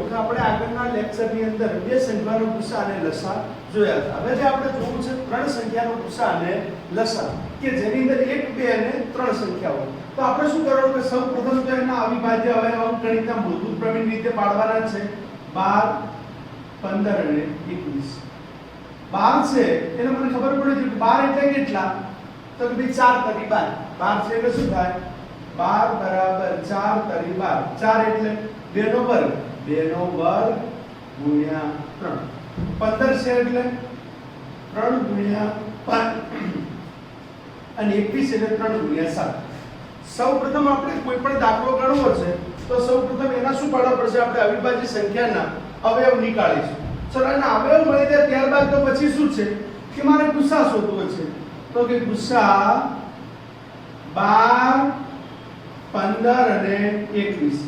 કે આપણે આગળના લેક્ચરની અંદર બે સંખ્યાનો ગુસા અને લસા જોયા હતા. હવે જે આપણે જોવું છે ત્રણ સંખ્યાનો ગુસા અને લસા કે જેની અંદર 1 2 અને 3 સંખ્યાઓ. તો આપણે શું કરવાનું કે સૌપ્રથમ તો એના અવિભાજ્ય અવયવ અંકગણિતના મૂળભૂત પ્રમેય રીતે પાડવાના છે. 12 15 અને 21. 12 છે એટલે મને ખબર પડે છે કે 12 એટલે કેટલા, તો કે ભાઈ 4 તરી 12. 12 છે એટલે શું થાય 12 બરાબર 4 તરી 12. 4 એટલે 2 નો વર્ગ, 2 નો વર્ગ ગુણ્યા 3. 15 છે એટલે 3 ગુણ્યા 5 અને 21 એટલે 3 ગુણ્યા 7. સૌપ્રથમ આપણે કોઈ પણ દાખલો ગણવો છે તો સૌપ્રથમ એના શું પાડવા પડશે, આપણે અવિભાજ્ય સંખ્યાના અવયવ નીકાળીશું. ચલો એના અવયવ મળી જાય ત્યારબાદ તો પછી શું છે કે મારે ગુસા શોધવો છે. તો કે ગુસા 12 15 અને 21.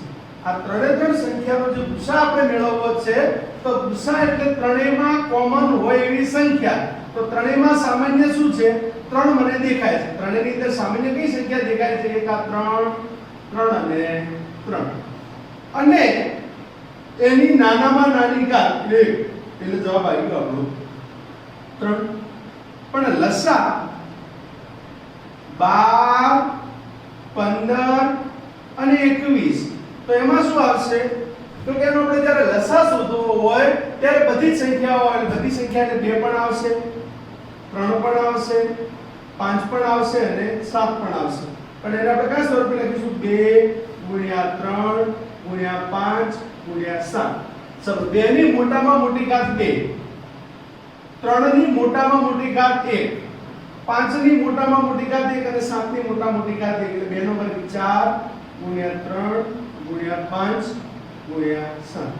આ ત્રણે ત્રણ સંખ્યાનો જે ગુસા આપણે મેળવવો છે તો ગુસા એટલે ત્રણેયમાં કોમન હોય એવી સંખ્યા. તો ત્રણેયમાં સામાન્ય શું છે 3 મને દેખાય છે. ત્રણેયની અંદર સામાન્ય કઈ સંખ્યા દેખાય છે? એક આ 3 3 અને 3 અને એની નાનામાં નાની ઘાત 1 એટલે જવાબ આવી ગયો આપણો 3. પણ લસા 12 15 અને 21 તો એમાં શું આવશે તો કે એનો આપણે જ્યારે લસા શોધવો હોય ત્યારે બધી જ સંખ્યાઓ આવે. બધી સંખ્યા એટલે 2 પણ આવશે, 3 પણ આવશે, 5 પણ આવશે અને 7 પણ આવશે. પણ એને આપણે કયા સ્વરૂપે લખીશું? 2 * 3 * 5 * 7. ચલો 2 ની મોટામાં મોટી ઘાત 2, 3 ની મોટામાં મોટી ઘાત 1, 5 ની મોટામાં મોટી ઘાત 1 અને 7 ની મોટામાં મોટી ઘાત 1 એટલે 2 નો વર્ગ 4 * 3 * 5 * 7.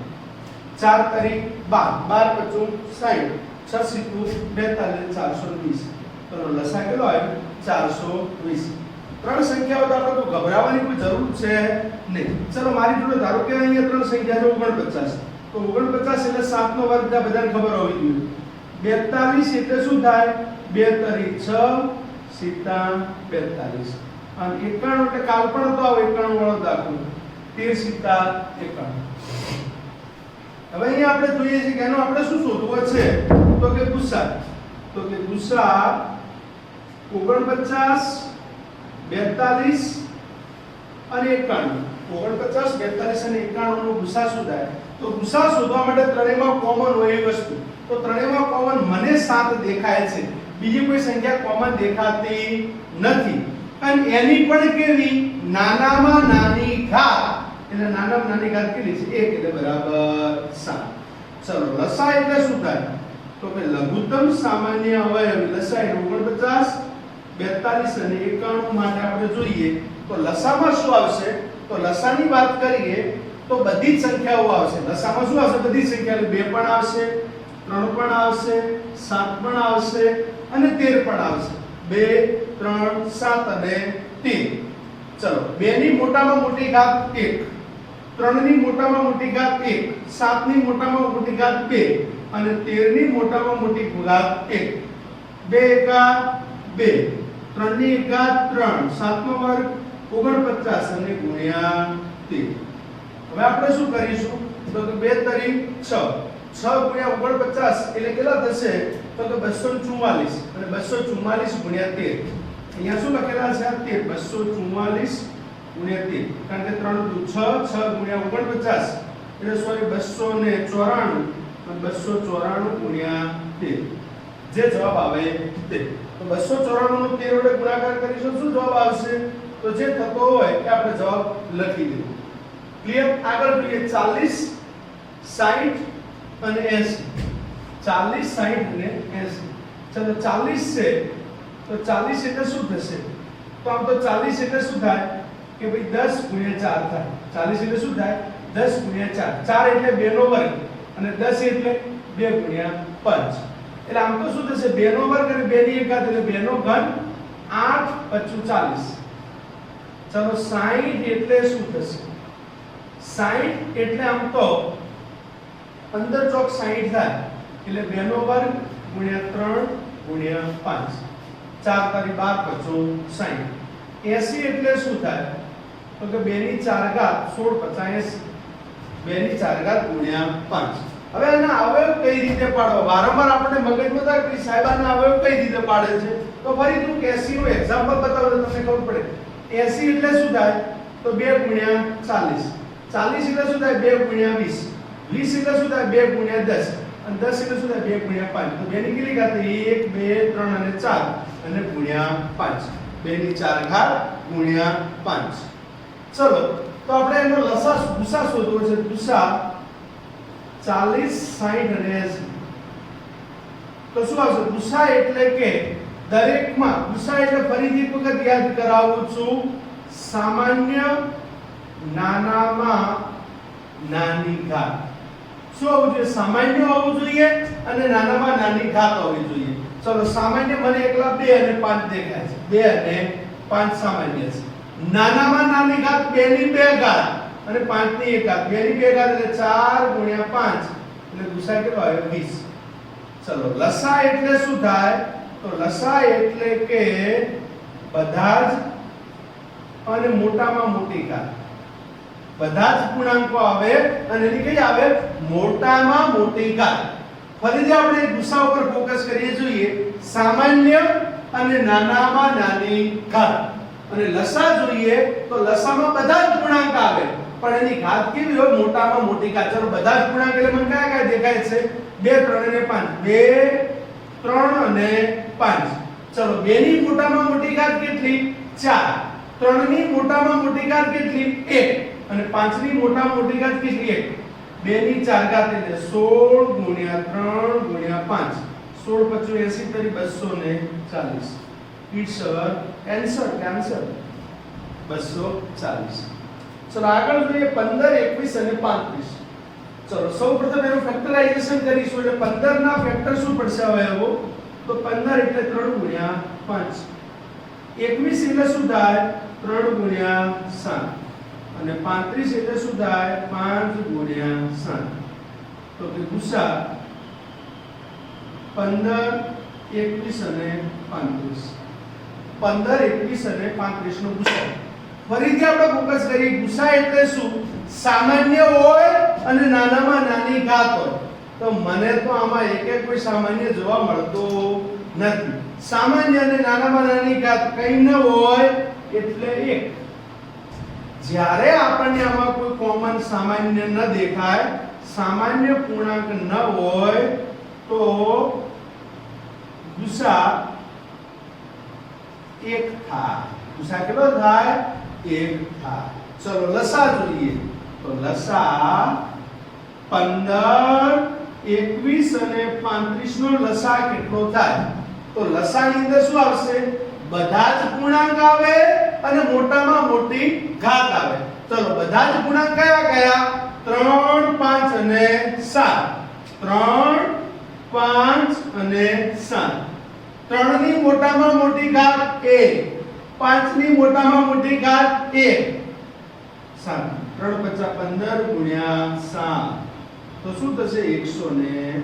4 તરી 12, 12 * 50 60, 6 * 42 420. તો લસા કેટલો આવ્યો? 420. ત્રણ સંખ્યાઓ તો આપણે તો ગભરાવાની કોઈ જરૂર છે નહીં. ચલો મારી જોડે ધારો કે અહીંયા ત્રણ સંખ્યા છે 49. તો 49 એટલે 7 નો વર્ગ આ બધાને ખબર હોવી જોઈએ. 42 એટલે શું થાય? 2 તરી 6 સીતા 42. અને 91 એટલે કાલ્પનિક તો આવે 91 વાળો દાખલો 13 સીતા 91. હવે અહીંયા આપણે જોઈએ છે કે એનો આપણે શું શોધવો છે તો કે ગુસા. તો કે ગુસા 49 42 અને 91. 49 42 અને 91 નો ગુસા શું થાય? તો ગુસા શોધવા માટે ત્રણેયમાં કોમન હોય એ વસ્તુ. તો ત્રણેયમાં કોમન મને 7 દેખાય છે, બીજી કોઈ સંખ્યા કોમન દેખાતી નથી. અને એની પણ કેવી? નાનામાં નાની ઘાત. એટલે નાનામાં નાની ઘાત કેટલી છે? 1 એટલે બરાબર 7. ચલો લસા એટલે શું થાય? તો કે લઘુત્તમ સામાન્ય અવયવ લસા એટલે 49 42 અને 91 માટે આપણે જોઈએ તો લસામાં શું આવશે? તો લસાની વાત કરીએ તો બધી જ સંખ્યાઓ આવશે. લસામાં શું આવશે? બધી સંખ્યા એટલે 2 પણ આવશે, 3 પણ આવશે, 7 પણ આવશે અને 13 પણ આવશે. 2 3 7 અને 13. ચલો 2 ની મોટામાં મોટી ઘાત 1, 3 ની મોટામાં મોટી ઘાત 1, 7 ની મોટામાં મોટી ઘાત 2 અને 13 ની મોટામાં મોટી ઘાત 1. 2 એકા 2, 3 ની ઘાત 3, 7 નો વર્ગ 49 અને ગુણ્યા 13. હવે આપણે શું કરીશું તો કે 2 તરી 6, 6 ગુણ્યા 49 એટલે કેટલા થશે તો કે 244 અને 244 ગુણ્યા 13. અહીંયા શું લખેલા છે? 13 244 ગુણ્યા 13. કારણ કે 3 દુ 6, 6 ગુણ્યા 49 એટલે સોરી 294 અને 294 ગુણ્યા 13. જે જવાબ આવે તે. તો 294 નો 13 વડે ગુણાકાર કરીશું શું જવાબ આવશે? તો જે થતો હોય એ આપણે જવાબ લખી દઈએ. ક્લિયર? આગળ જોઈએ 40 60 અને 80. 40 60 અને 80. ચલો 40 છે તો 40 એટલે શું થશે? તો આમ તો 40 એટલે શું થાય કે ભાઈ 10 ગુણ્યા 4 થાય. 40 એટલે શું થાય? 10 ગુણ્યા 4. 4 એટલે 2 નો વર્ગ અને 10 એટલે 2 ગુણ્યા 5. એટલે આમ તો શું થશે? 2 નો વર્ગ અને 2 ની એક ઘાત એટલે 2 નો ઘન 8 25 40. ચલો 60 એટલે શું થશે? 60 એટલે આમ તો 15 ચોક 60 થાય એટલે 2 નો વર્ગ ગુણ્યા 3 ગુણ્યા 5. 4 તારી 12 25 60. 80 એટલે શું થાય? તો કે 2 ની 4 ઘાત 16 50 80. 2 ની 4 ઘાત ગુણ્યા 5. હવે આના અવયવ કઈ રીતે પાડવા? વારંવાર આપણને મગજમાં થાય કે સાહેબ આના અવયવ કઈ રીતે પાડે છે? તો ફરી તું 80 નું એક્ઝામ્પલ બતાવો તો તમને ખબર પડે. 80 એટલે શું થાય? તો 2 ગુણ્યા 40. 40 એટલે શું થાય? 2 ગુણ્યા 20. 20 એટલે શું થાય? 2 ગુણ્યા 10. અને 10 એટલે શું થાય? 2 ગુણ્યા 5. તો 2 ની કેટલી ઘાત? 1 2 3 અને 4 અને ગુણ્યા 5. 2 ની 4 ઘાત ગુણ્યા 5. ચલો તો આપણે એનો લસા ગુસા શોધવો છે. ગુસા 40 60 અને 80. તો શું આવશે? ગુસા એટલે કે દરેકમાં ગુસા એટલે ફરીથી એક વખત યાદ કરાવું છું, સામાન્ય નાનામાં નાની ઘાત. શું હોવું જોઈએ? સામાન્ય હોવું જોઈએ અને નાનામાં નાની ઘાત હોવી જોઈએ. ચલો સામાન્ય મને એકલા 2 અને 5 દેખાય છે. 2 અને 5 સામાન્ય છે. નાનામાં નાની ઘાત 2 ની 2 ઘાત અને 5 ની 1 ઘાત. 2 ની 2 ઘાત એટલે 4 ગુણ્યા 5 એટલે ગુસા કેટલો આવે? 20. ચલો લસા એટલે શું થાય? તો લસા એટલે કે બધા જ અને મોટામાં મોટી ઘાત. બધા જ પૂર્ણાંકો આવે અને એની કઈ આવે? મોટામાં મોટી ઘાત. ફરીથી આપણે ગુસા ઉપર ફોકસ કરીએ જોઈએ, સામાન્ય અને નાનામાં નાની ઘાત. અને લસા જોઈએ તો લસામાં બધા જ પૂર્ણાંક આવે પણ એની ઘાત કેવી હોય? મોટામાં મોટી ઘાત. ચલો બધા જ પૂર્ણાંક એટલે મને કયા કયા દેખાય છે? 2 3 અને 5. 2 3 અને 5. ચલો 2 ની મોટામાં મોટી ઘાત કેટલી? 4. 3 ની મોટામાં મોટી ઘાત કેટલી? 1. અને 5 ની મોટામાં મોટી ઘાત કેટલી? 1. 2 ની 4 ઘાત એટલે 16 ગુણ્યા 3 ગુણ્યા 5. 16 × 80 તરી 240. It's our answer. 240. ચલો આગળ જોઈએ 15 21 અને 35. ચલો સૌપ્રથમ એનું ફેક્ટરાઇઝેશન કરીશું. એટલે 15 ના ફેક્ટર શું પડશે અવયવો? તો 15 એટલે 3 ગુણ્યા 5. 21 એટલે શું થાય? 3 ગુણ્યા 7. અને 35 એટલે શું થાય? 5 ગુણ્યા 7. તો કે ગુસા 15 21 અને 35. 15 21 અને 35 નો ગુસા. ફરીથી આપણે ફોકસ કરીએ, ગુસા એટલે શું? સામાન્ય હોય અને નાનામાં નાની ઘાત હોય. તો મને તો આમાં એક કોઈ સામાન્ય જોવા મળતો નથી. સામાન્ય અને નાનામાં નાની ઘાત કઈ ન હોય એટલે 1. જ્યારે આપણને આમાં કોઈ કોમન સામાન્ય ન દેખાય, સામાન્ય પૂર્ણાંક ન હોય તો ગુસા 1 થાય. ગુસા કેટલો થાય? 1 થાય. ચલો લસા જોઈએ. તો લસા 15 21 અને 35 નો લસા કેટલો થાય? તો લસાની અંદર શું આવશે? બધા જ પૂર્ણાંક આવે અને મોટામાં મોટી ઘાત આવે. ચલો બધા જ પૂર્ણાંક કયા કયા? 3 5 અને 7. 3 5 અને 7. 3 ની મોટામાં મોટી ઘાત 1. 5 ની મોટામાં મોટી ઘાત 1. 7. 3 × 15 ગુણ્યા 7. તો શું થશે? 105.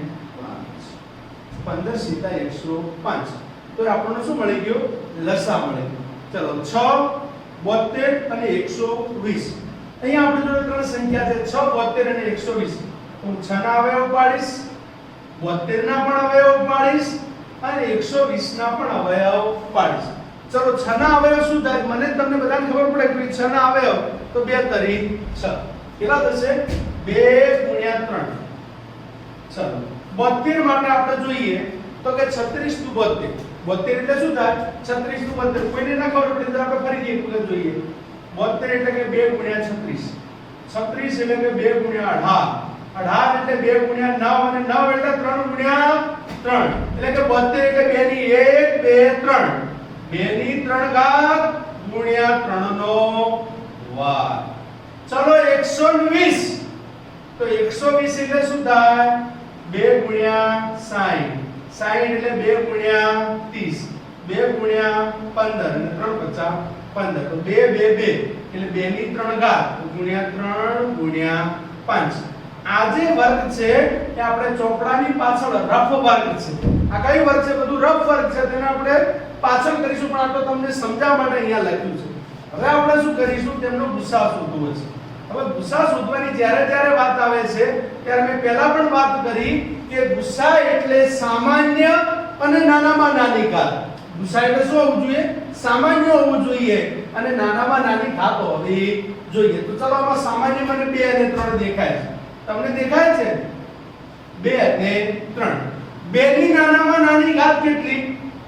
15 સીધા 105. તો આપણને શું મળી ગયો? લસા મળી ગયો. ચલો 6 72 અને 120. અહીંયા આપણી જોડે ત્રણ સંખ્યા છે 6 72 અને 120. હું 6 ના અવયવ પાડીશ, 72 ના પણ અવયવ પાડીશ અને 120 ના પણ અવયવ પાડીશ. ચલો 6 ના અવયવ શું થાય? મને તમને બધાને ખબર પડે કે 6 ના અવયવ તો 2 તરી 6. કેટલા થશે? 2 ગુણ્યા 3. ચલો 72 માટે આપણે જોઈએ તો કે 36 * 72. 72 એટલે શું થાય? 36 * 72. કોઈને ના ખબર પડે તો આપણે ફરીથી એક વખત જોઈએ. 72 એટલે કે 2 ગુણ્યા 36. 36 એટલે કે 2 ગુણ્યા 18. 18 એટલે 2 ગુણ્યા 9 અને 9 એટલે 3 ગુણ્યા 3. એટલે કે 72 એટલે 2 ની 1 2 3. 2 ની 3 ઘાત ગુણ્યા 3 નો વર્ગ. ચલો 120. તો 120 એટલે શું થાય? 2 ગુણ્યા 60. 60 એટલે 2 ગુણ્યા 30. 2 ગુણ્યા 15 અને 3 × 15. તો 2 2 2 એટલે 2 ની 3 ઘાત ગુણ્યા 3 ગુણ્યા 5. આ જે વર્ગ છે એ આપણે ચોપડાની પાછળ રફ વર્ગ છે. આ કઈ વર્ગ છે? બધું રફ વર્ગ છે. તેને આપણે પાછળ કરીશું પણ આ તો તમને સમજાવવા માટે અહીંયા લખ્યું છે. હવે આપણે શું કરીશું? તેમનો ગુસા શોધવો છે. હવે ગુસા શોધવાની જ્યારે વાત આવે છે ત્યારે મેં પહેલા પણ વાત કરી કે ગુસા એટલે સામાન્ય અને નાનામાં નાની ઘાત. ગુસા એટલે શું હોવું જોઈએ? સામાન્ય હોવું જોઈએ અને નાનામાં નાની ઘાત હોવી જોઈએ. તો ચાલો આમાં સામાન્ય મને 2 અને 3 દેખાય છે. તમને દેખાય છે 2 અને 3. 2 ની નાનામાં નાની ઘાત કેટલી?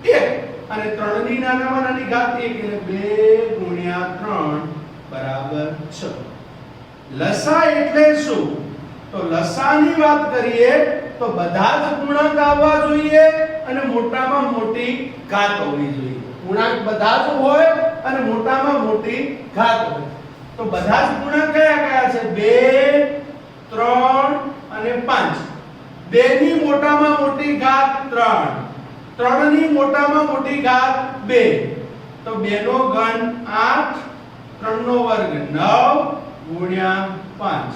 1 અને 3 ની નાનામાં નાની ઘાત 1 એટલે 2 ગુણ્યા 3 બરાબર 6. લસા એટલે શું? તો લસાની વાત કરીએ તો બધા જ પૂર્ણાંક આવવા જોઈએ અને મોટામાં મોટી ઘાત હોવી જોઈએ. પૂર્ણાંક બધા જ હોય અને મોટામાં મોટી ઘાત હોય. તો બધા જ પૂર્ણાંક કયા છે? 2 3 અને 5. 2 ની મોટામાં મોટી ઘાત 3, 3 ની મોટામાં મોટી ઘાત 2. તો 2 નો ઘન 8, 3 નો વર્ગ 9 ગુણ્યા 5.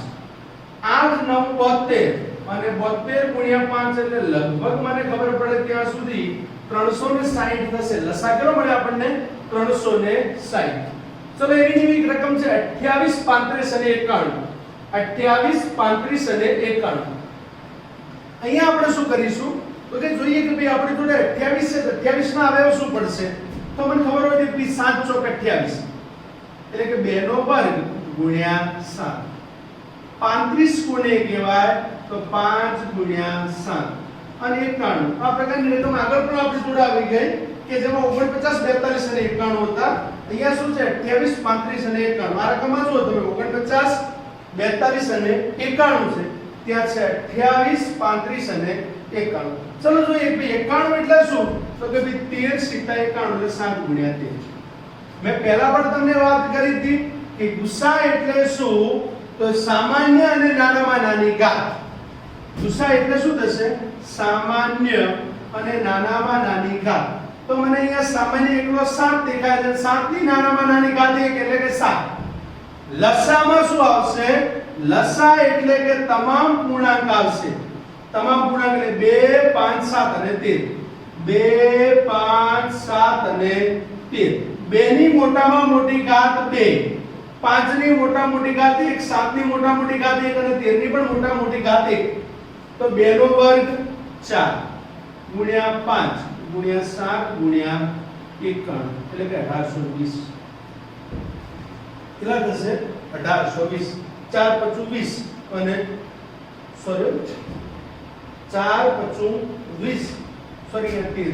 8 9 72 અને 72 ગુણ્યા 5 એટલે લગભગ મને ખબર પડે ત્યાં સુધી 360 થશે. લસા કેટલો મળે આપણને? 360. ચલો એની જેવી એક રકમ છે 28 35 અને 91. 28 35 અને 91. અહીંયા આપણે શું કરીશું તો કે જોઈએ કે ભાઈ આપણી જોડે 28 છે. 28 ના અવયવ શું પડશે? તો મને ખબર હોય કે 7 ચોક 28 એટલે કે 2 નો વર્ગ ગુણ્યા 7. 35 કોને કહેવાય? તો 5 ગુણ્યા 7 અને 91. આ પ્રકારની રકમ આગળ પણ આપણી જોડે આવી ગઈ કે જેમાં 49 42 અને 91 હતા. અહીંયા શું છે? 28 35 અને 91. આ રકમમાં જુઓ તમે 49 42 અને 91 છે. ત્યાં છે 28 35 અને 91. ચલો જોઈએ કે 91 એટલે શું? તો કે ભાઈ 13 * 91 એટલે 7 ગુણ્યા 13. મેં પહેલા પણ તમને વાત કરી હતી કે ગુસા એટલે શું? તો સામાન્ય અને નાનામાં નાની ઘાત. ગુસા એટલે શું થશે? સામાન્ય અને નાનામાં નાની ઘાત. તો મને અહીંયા સામાન્ય એકલો 7 દેખાય છે. 7 ની નાનામાં નાની ઘાત 1 એટલે કે 7. લસામાં શું આવશે? લસા એટલે કે તમામ પૂર્ણાંક આવશે. તમામ પૂર્ણાંક એટલે 2 5 7 અને 13. 2 5 7 અને 13. 2 ની મોટામાં મોટી ઘાત 2, 5 ની મોટા મોટી ઘાત 1, 7 ની મોટા મોટી ઘાત 1 અને 13 ની પણ મોટા મોટી ઘાત 1. તો 2 નો વર્ગ 4 ગુણ્યા 5 ગુણ્યા 7 ગુણ્યા 91 એટલે કે 1820. કેટલા થશે? 1820. 4 5 20 અને સોરી 4 5 20 સોરી 13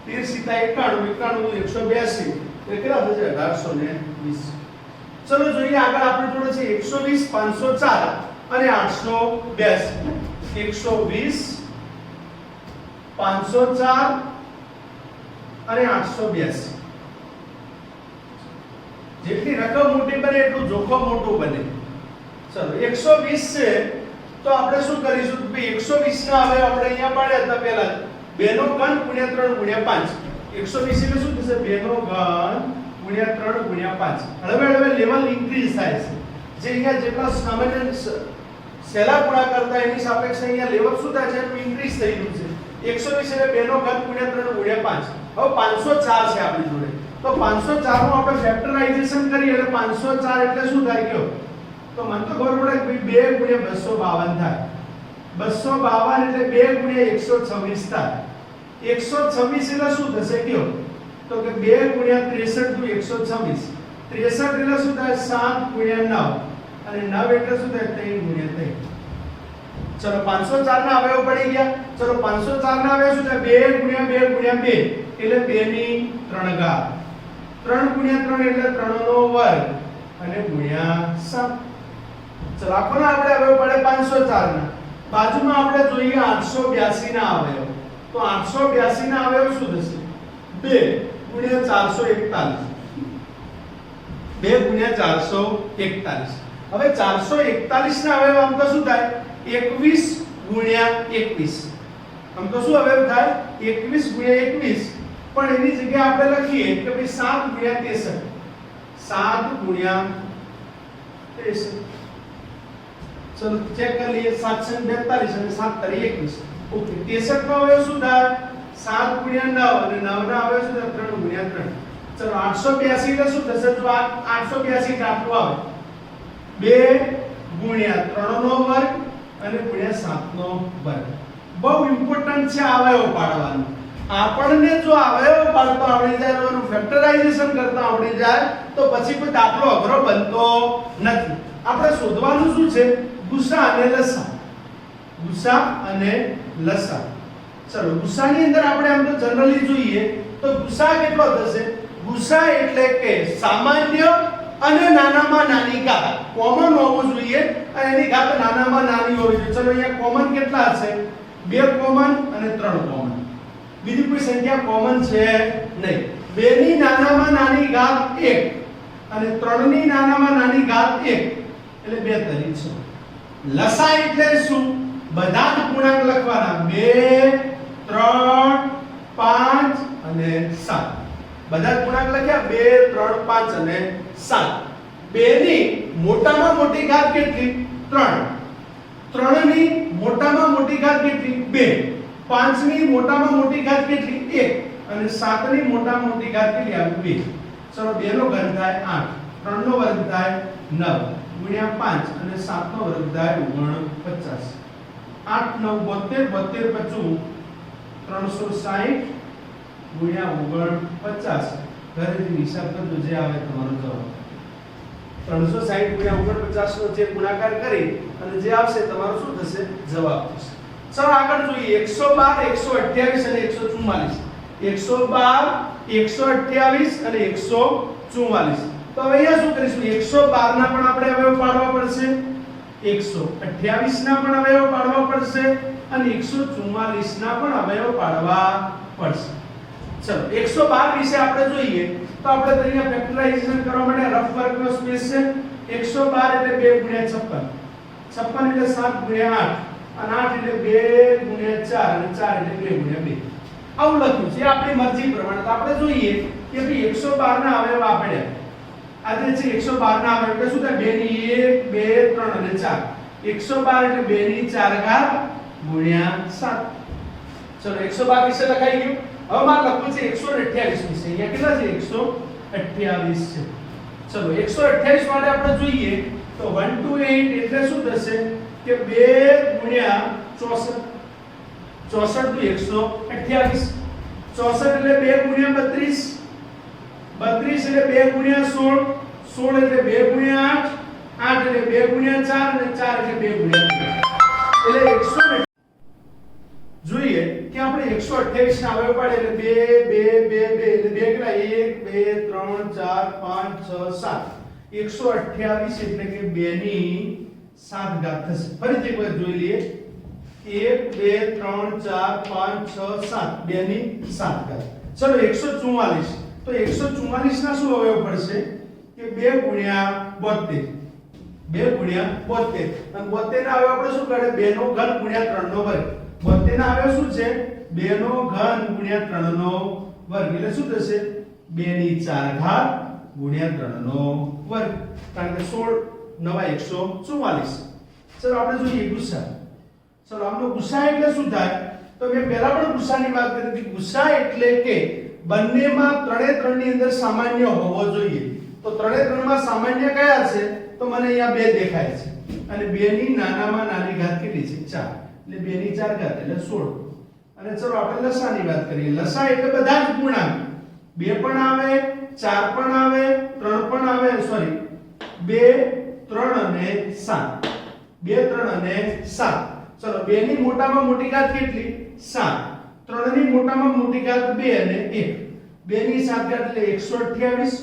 91 182 કેટલા થશે? 1820. ચલો જોઈએ આગળ આપણે જોડે છે 120 504 અને 882. 120 504 અને 882. જેટલી રકમ મોટી બને એટલું જોખમ મોટું બને. ચલો 120 છે તો આપણે શું કરીશું? 120 ના હવે આપણે અહીંયા પાડ્યા હતા પહેલા 2 નો ઘન ગુણ્યા 3 ગુણ્યા 5. 120 એટલે શું થશે? 2 નો ઘન ગુણ્યા 3 ગુણ્યા 5. હવે લેવલ ઇન્ક્રીઝ થાય છે. જે અહીંયા જેટલા સામાન્ય સહેલા ગુણાકાર કરતા એની સાપેક્ષે અહીંયા લેવલ શું થાય છે? એનું ઇન્ક્રીઝ થઈ રહ્યું છે. 120 એટલે 2 નો ઘન ગુણ્યા 3 ગુણ્યા 5. હવે 504 છે આપણી જોડે. તો 504 નું આપણે ફેક્ટરાઇઝેશન કરીએ એટલે 504 એટલે શું થાય કયો? તો મને તો ખબર પડે કે 2 ગુણ્યા 252 થાય. 252 એટલે 2 ગુણ્યા 126 થાય. 126 એટલે શું થશે કયો? તો કે 2 ગુણ્યા 63 * 126. 63 એટલે શું થાય? 7 ગુણ્યા 9 અને 9 એટલે શું થાય? 3 ગુણ્યા 3. ચલો 504 ના અવયવ પડી ગયા. ચલો 504 ના અવયવ શું થાય? 2 ગુણ્યા 2 ગુણ્યા 2 એટલે 2 ની 3 ઘાત. 3 ગુણ્યા 3 એટલે 3 નો વર્ગ અને ગુણ્યા 7. ચલો આપણને આપણે અવયવ પડે 504 ના. બાજુમાં આપણે જોઈએ 882 ના અવયવ. તો 882 ના અવયવ શું થશે? 2 ગુણ્યા 441. 2 ગુણ્યા 441. હવે 441 ના અવયવ આમ તો શું થાય? 21 ગુણ્યા 21. આમ તો શું અવયવ થાય? 21 ગુણ્યા 21. પણ એની જગ્યાએ આપણે લખીએ કે ભાઈ 7 ગુણ્યા 63. 7 ગુણ્યા 63. ચલો ચેક કરી લઈએ. 742 અને 7 તારી 21. ઓકે 63 નો અવયવ શું થાય? 7 ગુણ્યા 9 અને 9 ના અવયવ શું થાય? 3 ગુણ્યા 3. ચલો 882 એટલે શું થશે? જો આ 882 કાપવું આવે 2 ગુણ્યા 3 નો વર્ગ અને ગુણ્યા 7 નો વર્ગ. બહુ ઇમ્પોર્ટન્ટ છે અવયવ પાડવાનું. આપણને જો અવયવ પાડતો આવડી જાય, એનું ફેક્ટરાઇઝેશન કરતા આવડી જાય તો પછી કોઈ દાખલો અઘરો બનતો નથી. આપણે શોધવાનું શું છે? ગુસા અને લસા. ગુસા અને લસા. ચલો ગુસાની અંદર આપણે આમ તો જનરલી જોઈએ તો ગુસા કેટલો થશે? ગુસા એટલે કે સામાન્ય અને નાનામાં નાની ઘાત કોમન હોવું જોઈએ અને એની ઘાત નાનામાં નાની હોવી જોઈએ. ચલો અહીંયા કોમન કેટલા હશે? 2 કોમન અને 3 કોમન. બીજી કોઈ સંખ્યા કોમન છે નહીં. 2 ની નાનામાં નાની ઘાત 1 અને 3 ની નાનામાં નાની ઘાત 1 એટલે 2 તરી છે. લસા એટલે શું? બધા જ પૂર્ણાંક લખવાના 2 3 5 અને 7. બધા જ પૂર્ણાંક લખ્યા 2 3 5 અને 7. 2 ની મોટામાં મોટી ઘાત કેટલી? 3. 3 ની મોટામાં મોટી ઘાત કેટલી? 2. 5 ની મોટામાં મોટી ઘાત કેટલી? 1 અને 7 ની મોટામાં મોટી ઘાત કેટલી આવે? 2. ચલો 2 નો ઘન થાય 8, 3 નો વર્ગ થાય 9 ગુણ્યા 5 અને 7 નો વર્ગ થાય 49. 8 9 72 72 25 360 ગુણ્યા 49. ઘરેથી હિસાબ કરજો જે આવે તમારો જવાબ. 360 ગુણ્યા 49 નો જે ગુણાકાર કરી અને જે આવશે તમારો શું થશે? જવાબ થશે. ચલો આગળ જોઈએ 112 128 અને 144. 112 128 અને 144. તો હવે અહીંયા શું કરીશું? 112 ના પણ આપણે અવયવ પાડવા પડશે, 128 ના પણ અવયવ પાડવા પડશે અને 144 ના પણ અવયવ પાડવા પડશે. ચલો 112 વિશે આપણે જોઈએ તો આપણે તો અહીંયા ફેક્ટરાઇઝેશન કરવા માટે રફ વર્કનો સ્પેસ છે. 112 એટલે 2 ગુણ્યા 56, 56 એટલે 7 ગુણ્યા 8 અને 8 એટલે 2 ગુણ્યા 4 અને 4 એટલે 2 ગુણ્યા 2. આવું લખ્યું છે આપણી મરજી પ્રમાણે. તો આપણે જોઈએ કે ભાઈ 112 ના અવયવ આપણે આ જે છે 112 ના અવયવ એટલે શું થાય? 2 ની 1 2 3 અને 4. 112 એટલે 2 ની 4 ઘાત ગુણ્યા 7. ચલો 112 વિશે લખાઈ ગયું. હવે મારે લખવું છે 128 વિશે. અહીંયા કેટલા છે? 128 છે. ચલો 128 માટે આપણે જોઈએ તો 128 એટલે શું થશે કે 2 ગુણ્યા 64. 64 તો 128. 64 એટલે 2 ગુણ્યા 32. 32 એટલે 2 ગુણ્યા 16. 16 એટલે 2 ગુણ્યા 8. 8 એટલે 2 ગુણ્યા 4 અને 4 એટલે 2 ગુણ્યા 2. એટલે 100 જોઈએ કે આપણે 128 ના અવયવ પાડે એટલે 2 2 2 2 એટલે 2 કેટલા? 1 2 3 4 5 6 7. 128 એટલે કે 2 ની 7 ઘાત થશે. ફરીથી એકવાર જોઈ લઈએ. 1 2 3 4 5 6 7 2 ની 7 ઘાત. ચલો 144. તો 144 ના શું અવયવ પડશે કે 2 ગુણ્યા 72. 2 ગુણ્યા 72 અને 72 ના અવયવ આપણે શું કરે? 2 નો ઘન ગુણ્યા 3 નો વર્ગ. 72 ના અવયવ શું છે? 2 નો ઘન ગુણ્યા 3 નો વર્ગ એટલે શું થશે? 2 ની 4 ઘાત ગુણ્યા 3 નો વર્ગ. કારણ કે 16 9 144. ચલો આપણે જોઈએ ગુસા. ચલો આમનો ગુસા એટલે શું થાય? તો મેં પહેલા પણ ગુસાની વાત કરી હતી. ગુસા એટલે કે બંનેમાં ત્રણે ત્રણની અંદર સામાન્ય હોવો જોઈએ. તો ત્રણે ત્રણમાં સામાન્ય કયા છે? તો મને અહીંયા 2 દેખાય છે અને 2 ની નાનામાં નાની ઘાત કેટલી છે? 4. એટલે 2 ની 4 ઘાત એટલે 16. અને ચલો આપણે લસાની વાત કરીએ. લસા એટલે બધા જ પૂર્ણાંક. 2 પણ આવે, 4 પણ આવે, 3 પણ આવે, સોરી 2 3 અને 7. 2 3 અને 7. ચલો 2 ની મોટામાં મોટી ઘાત કેટલી? 7. 3 ની મોટામાં મોટી ઘાત 2 અને 1. 2 ની 7 ઘાત એટલે 128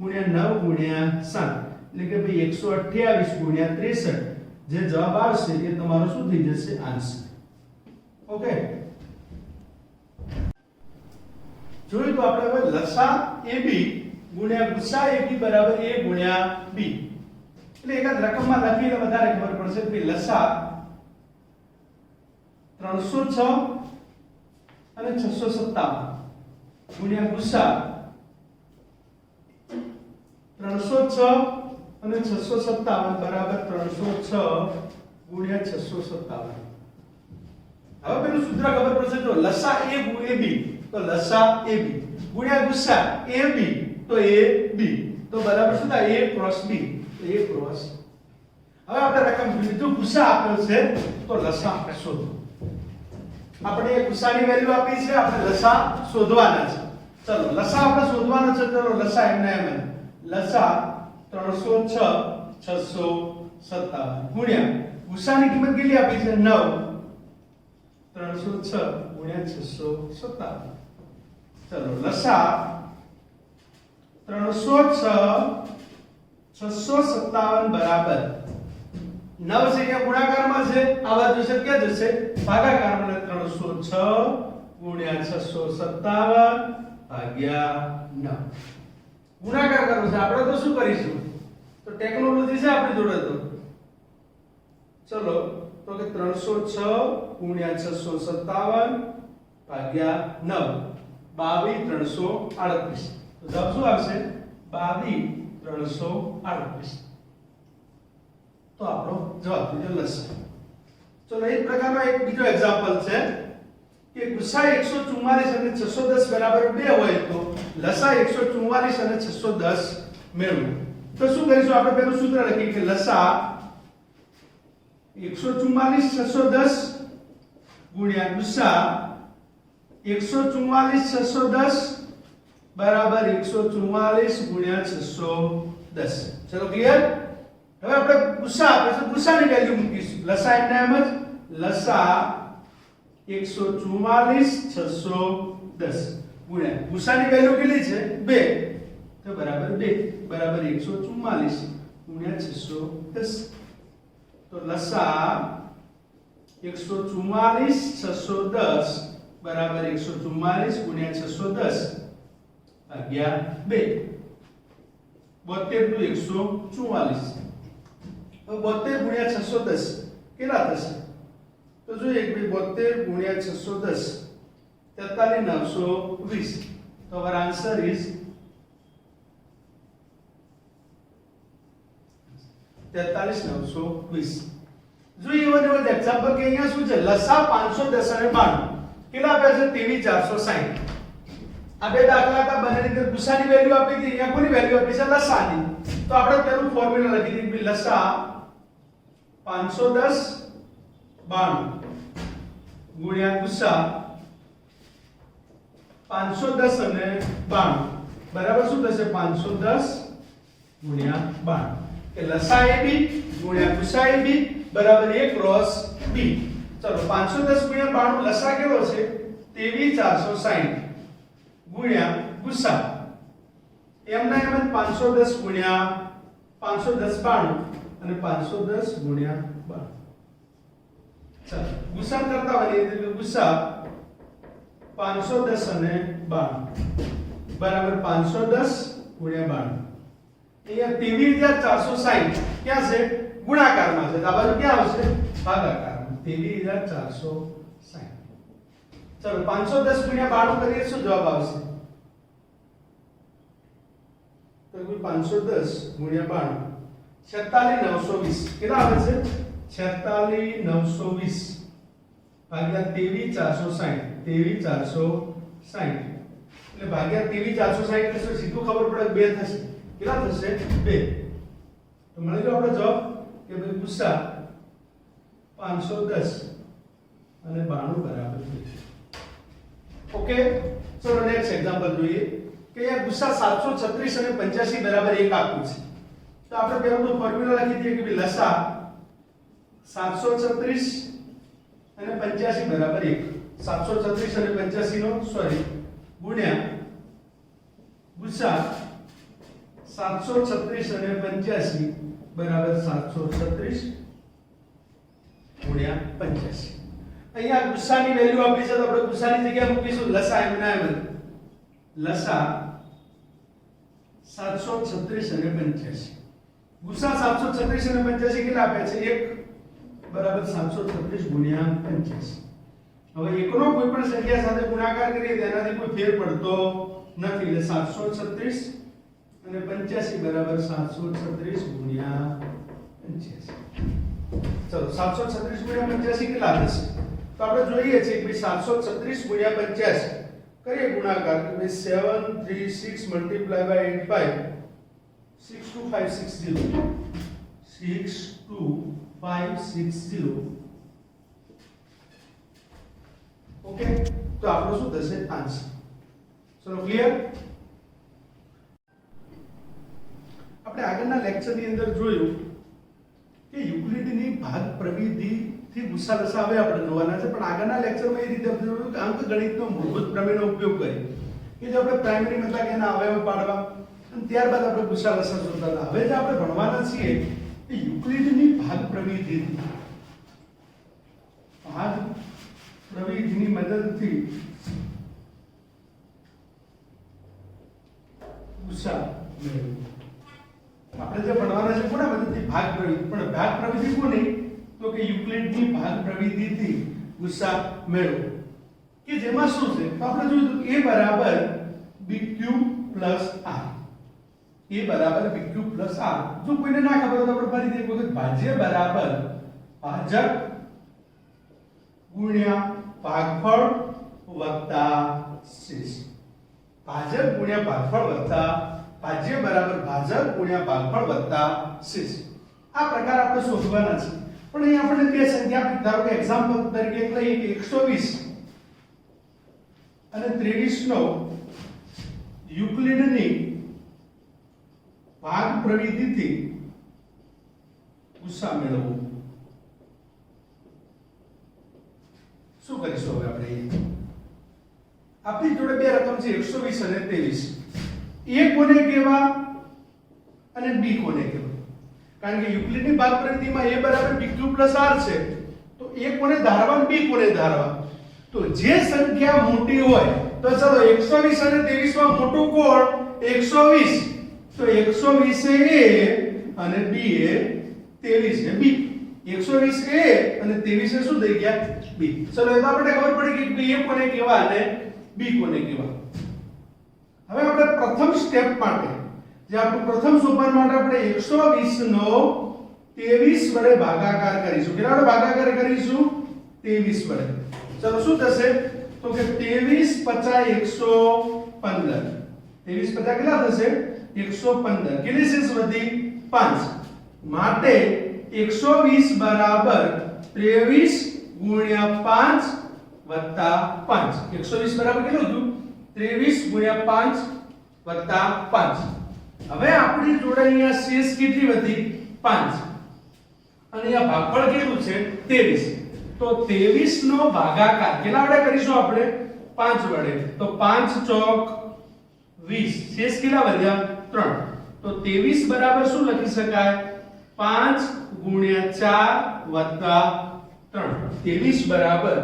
ગુણ્યા 9 ગુણ્યા 7 એટલે કે ભાઈ 128 ગુણ્યા 63. જે જવાબ આવશે એ તમારો શું થઈ જશે? આન્સર. ઓકે. જોયું તો આપણે હવે લસા AB ગુણ્યા ગુસા AB બરાબર A ગુણ્યા B. એટલે એકાદ રકમમાં લખીને વધારે ખબર પડશે કે લસા 306 અને 657 ગુણ્યા ગુસા 306 અને 657 બરાબર 306 ગુણ્યા 657. હવે પેલું સૂત્ર ખબર પડશે. જો લસા A ગુણ્યા B તો લસા AB ગુણ્યા ગુસા AB તો a b તો બરાબર શું થાય a ક્રોસ b તો a ક્રોસ હવે આપણે રકમ બીજું ગુસા આપ્યો છે તો લસા આપણે શોધો આપણે એ ગુસાની વેલ્યુ આપી છે આપણે લસા શોધવાના છે ચલો લસા આપણે શોધવાનો છે ચલો લસા એમને એમ લસા 306 657 ગુણ્યા ગુસાની કિંમત કેટલી આપી છે 9 306 ગુણ્યા 657 ચલો લસા 306 657 બરાબર 9 છે કે ગુણાકારમાં છે આ બાજુ છે કે જશે ભાગાકારમાં 306 ગુણ્યા 657 ભાગ્યા 9 ગુણાકાર કરવો છે આપણે તો શું કરીશું તો ટેકનોલોજી છે આપણી જોડે તો ચલો તો કે 306 ગુણ્યા 657 ભાગ્યા 9 22338 તો જવાબ શું આવશે 22338 તો આપણો જવાબ થયો લસા ચલો એ પ્રકારનો એક બીજો એક્ઝામ્પલ છે કે ગુસા 144 અને 610 બરાબર 2 હોય તો લસા 144 અને 610 મેળવો તો શું કરીશું આપણે પહેલું સૂત્ર લખીએ કે લસા 144 610 ગુણ્યા ગુસા 144 610 બરાબર 144 ગુણ્યા 610 ચલો ક્લિયર હવે આપણે ગુસા આપે છે ગુસાની વેલ્યુ મૂકીશું લસા એમને એમ જ લસા 144 610 ગુણ્યા ગુસાની વેલ્યુ કેટલી છે 2 તો બરાબર 2 બરાબર 144 ગુણ્યા 610 તો લસા 144 610 બરાબર 144 ગુણ્યા 610 ભાગ્યા 2 72 નું 144 તો 72 ગુણ્યા 610 કેટલા થશે તો જોઈએ કે 72 ગુણ્યા 610 43920 તો our answer is 43920 જોઈએ એવો એક્ઝામ્પલ કે અહીંયા શું છે લસા 510 અને 92 કેટલા આપ્યા છે 23460 આ બે દાખલા હતા બંનેની અંદર ગુસાની વેલ્યુ આપી હતી અહીંયા કોની વેલ્યુ આપી છે લસાની તો આપણે તેનું ફોર્મ્યુલા લખી દીધું કે લસા 510 92 ગુણ્યા ગુસા 510 અને 92 બરાબર શું થશે 510 ગુણ્યા 92 કે લસા ab ગુણ્યા ગુસા ab બરાબર a ક્રોસ b ચલો 510 ગુણ્યા 92 લસા કેટલો છે 23460 ગુણ્યા ગુસા એમના એમ 510 ગુણ્યા 510 92 અને 510 ગુણ્યા 92 ચાલો ગુસા કરતા હોય એટલે ગુસા 510 અને 92 બરાબર 510 ગુણ્યા 92 અહીંયા 23460 ક્યાં છે ગુણાકારમાં છે તો આ બાજુ ક્યાં આવશે ભાગાકારમાં 23460 ચલો 510 ગુણ્યા 92 કરીએ શું જવાબ આવશે તો 510 ગુણ્યા 92 46920 કેટલા આવે છે 46920 ભાગ્યા 23460 એટલે ભાગ્યા 23460 એટલે સીધું ખબર પડે 2 થશે કેટલા થશે 2 તો મળી ગયો આપણો જવાબ કે ભાઈ ગુસા 510 અને 92 બરાબર 2 ઓકે ચલો નેક્સ્ટ એક્ઝામ્પલ જોઈએ કે અહીંયા ગુસા 736 અને 85 બરાબર 1 આપ્યું છે તો આપણે પહેલા તો ફોર્મ્યુલા લખી દઈએ કે ભાઈ લસા 736 અને 85 બરાબર 1 736 અને 85 નો સોરી ગુણ્યા ગુસા 736 અને 85 બરાબર 736 ગુણ્યા 85 અહીંયા ગુસાની વેલ્યુ આપી છે તો આપણે ગુસાની જગ્યાએ મૂકીશું લસા એમના એમ લસા 736 અને 85 ગુસા 736 અને 85 કેટલા આપ્યા છે 1 બરાબર 736 ગુણ્યા 85 હવે એકનો કોઈ પણ સંખ્યા સાથે ગુણાકાર કરીએ તેનાથી કોઈ ફેર પડતો નથી એટલે 736 અને 85 બરાબર 736 ગુણ્યા 85 ચલો 736 ગુણ્યા 85 કેટલા થશે તો આપણે જોઈએ છે કે 736 ગુણ્યા 85 કરીએ ગુણાકાર કે ભાઈ 7 3 6 મલ્ટીપ્લાય બાય 85 62560 62560 ઓકે તો આપણો શું થશે આન્સર ચલો ક્લિયર આપણે આગળના લેક્ચરની અંદર જોયું કે યુક્લિડની ભાગ પ્રવિધિ થી ગુસા લસા હવે આપણે જોવાના છે પણ આગળના લેક્ચરમાં એ રીતે આપણે જોયું કે અંકગણિતનો મૂળભૂત પ્રમેયનો ઉપયોગ કરી કે જે આપણે પ્રાઇમરી મતલબ કે એના અવયવ પાડવા અને ત્યારબાદ આપણે ગુસા લસા શોધતા હતા હવે જે આપણે ભણવાના છીએ એ યુક્લિડની ભાગ પ્રવિધિની મદદથી ગુસા મેળવવો આપણે જે ભણવાના છે કોના મદદથી ભાગ પ્રવિધિ પણ ભાગ પ્રવિધિ કોની તો કે યુક્લિડની ભાગ પ્રવિધિથી ગુસા મેળવો કે જેમાં શું છે તો આપણે જોયું કે a બરાબર bq r a બરાબર bq r જો કોઈને ના ખબર હોય તો આપણે ફરીથી એક વખત ભાજ્ય બરાબર ભાજક ગુણ્યા ભાગફળ વત્તા શેષ ભાજક ગુણ્યા ભાગફળ વત્તા ભાજ્ય બરાબર ભાજક ગુણ્યા ભાગફળ વત્તા શેષ આ પ્રકાર આપણે શોધવાના છે પણ અહીં આપણે બે સંખ્યા ધારો કે એક્ઝામ્પલ તરીકે લઈએ કે 120 અને 23 નો યુક્લિડની ભાગ પ્રવિધિથી ગુસા મેળવવો શું કરીશું હવે આપણે આપણી જોડે બે રકમ છે 120 અને 23 a કોને કહેવા અને b કોને કહેવા કારણ કે યુક્લિડની ભાગ પ્રવિધિમાં a બરાબર bq r છે તો a કોને ધારવા અને b કોને ધારવા તો જે સંખ્યા મોટી હોય તો ચલો 120 અને 23 માં મોટું કોણ 120 તો 120 એ અને b એ 23 એ b 120 એ અને 23 એ શું થઈ ગયા b ચલો એ તો આપણે ખબર પડી કે a કોને કહેવા અને b કોને કહેવા હવે આપણે પ્રથમ સ્ટેપ માટે જે આપણું પ્રથમ સોપાન માટે આપણે 120 નો 23 વડે ભાગાકાર કરીશું કેટલા વડે ભાગાકાર કરીશું 23 વડે ચલો શું થશે તો કે 23 50 115 23 50 કેટલા થશે 115 કેટલી શેષ વધી 5 માટે 120 બરાબર 23 ગુણ્યા 5 વત્તા 5 120 બરાબર કેટલું થયું 23 ગુણ્યા 5 વત્તા 5 હવે આપણી જોડે અહીંયા શેષ કેટલી વધી 5 અને અહીંયા ભાગફળ કેટલું છે 23 તો 23 નો ભાગાકાર કેટલા વડે કરીશું આપણે 5 વડે તો 5 ચોક 20 શેષ કેટલા વધ્યા 3 તો 23 બરાબર શું લખી શકાય 5 ગુણ્યા 4 વત્તા 3 23 બરાબર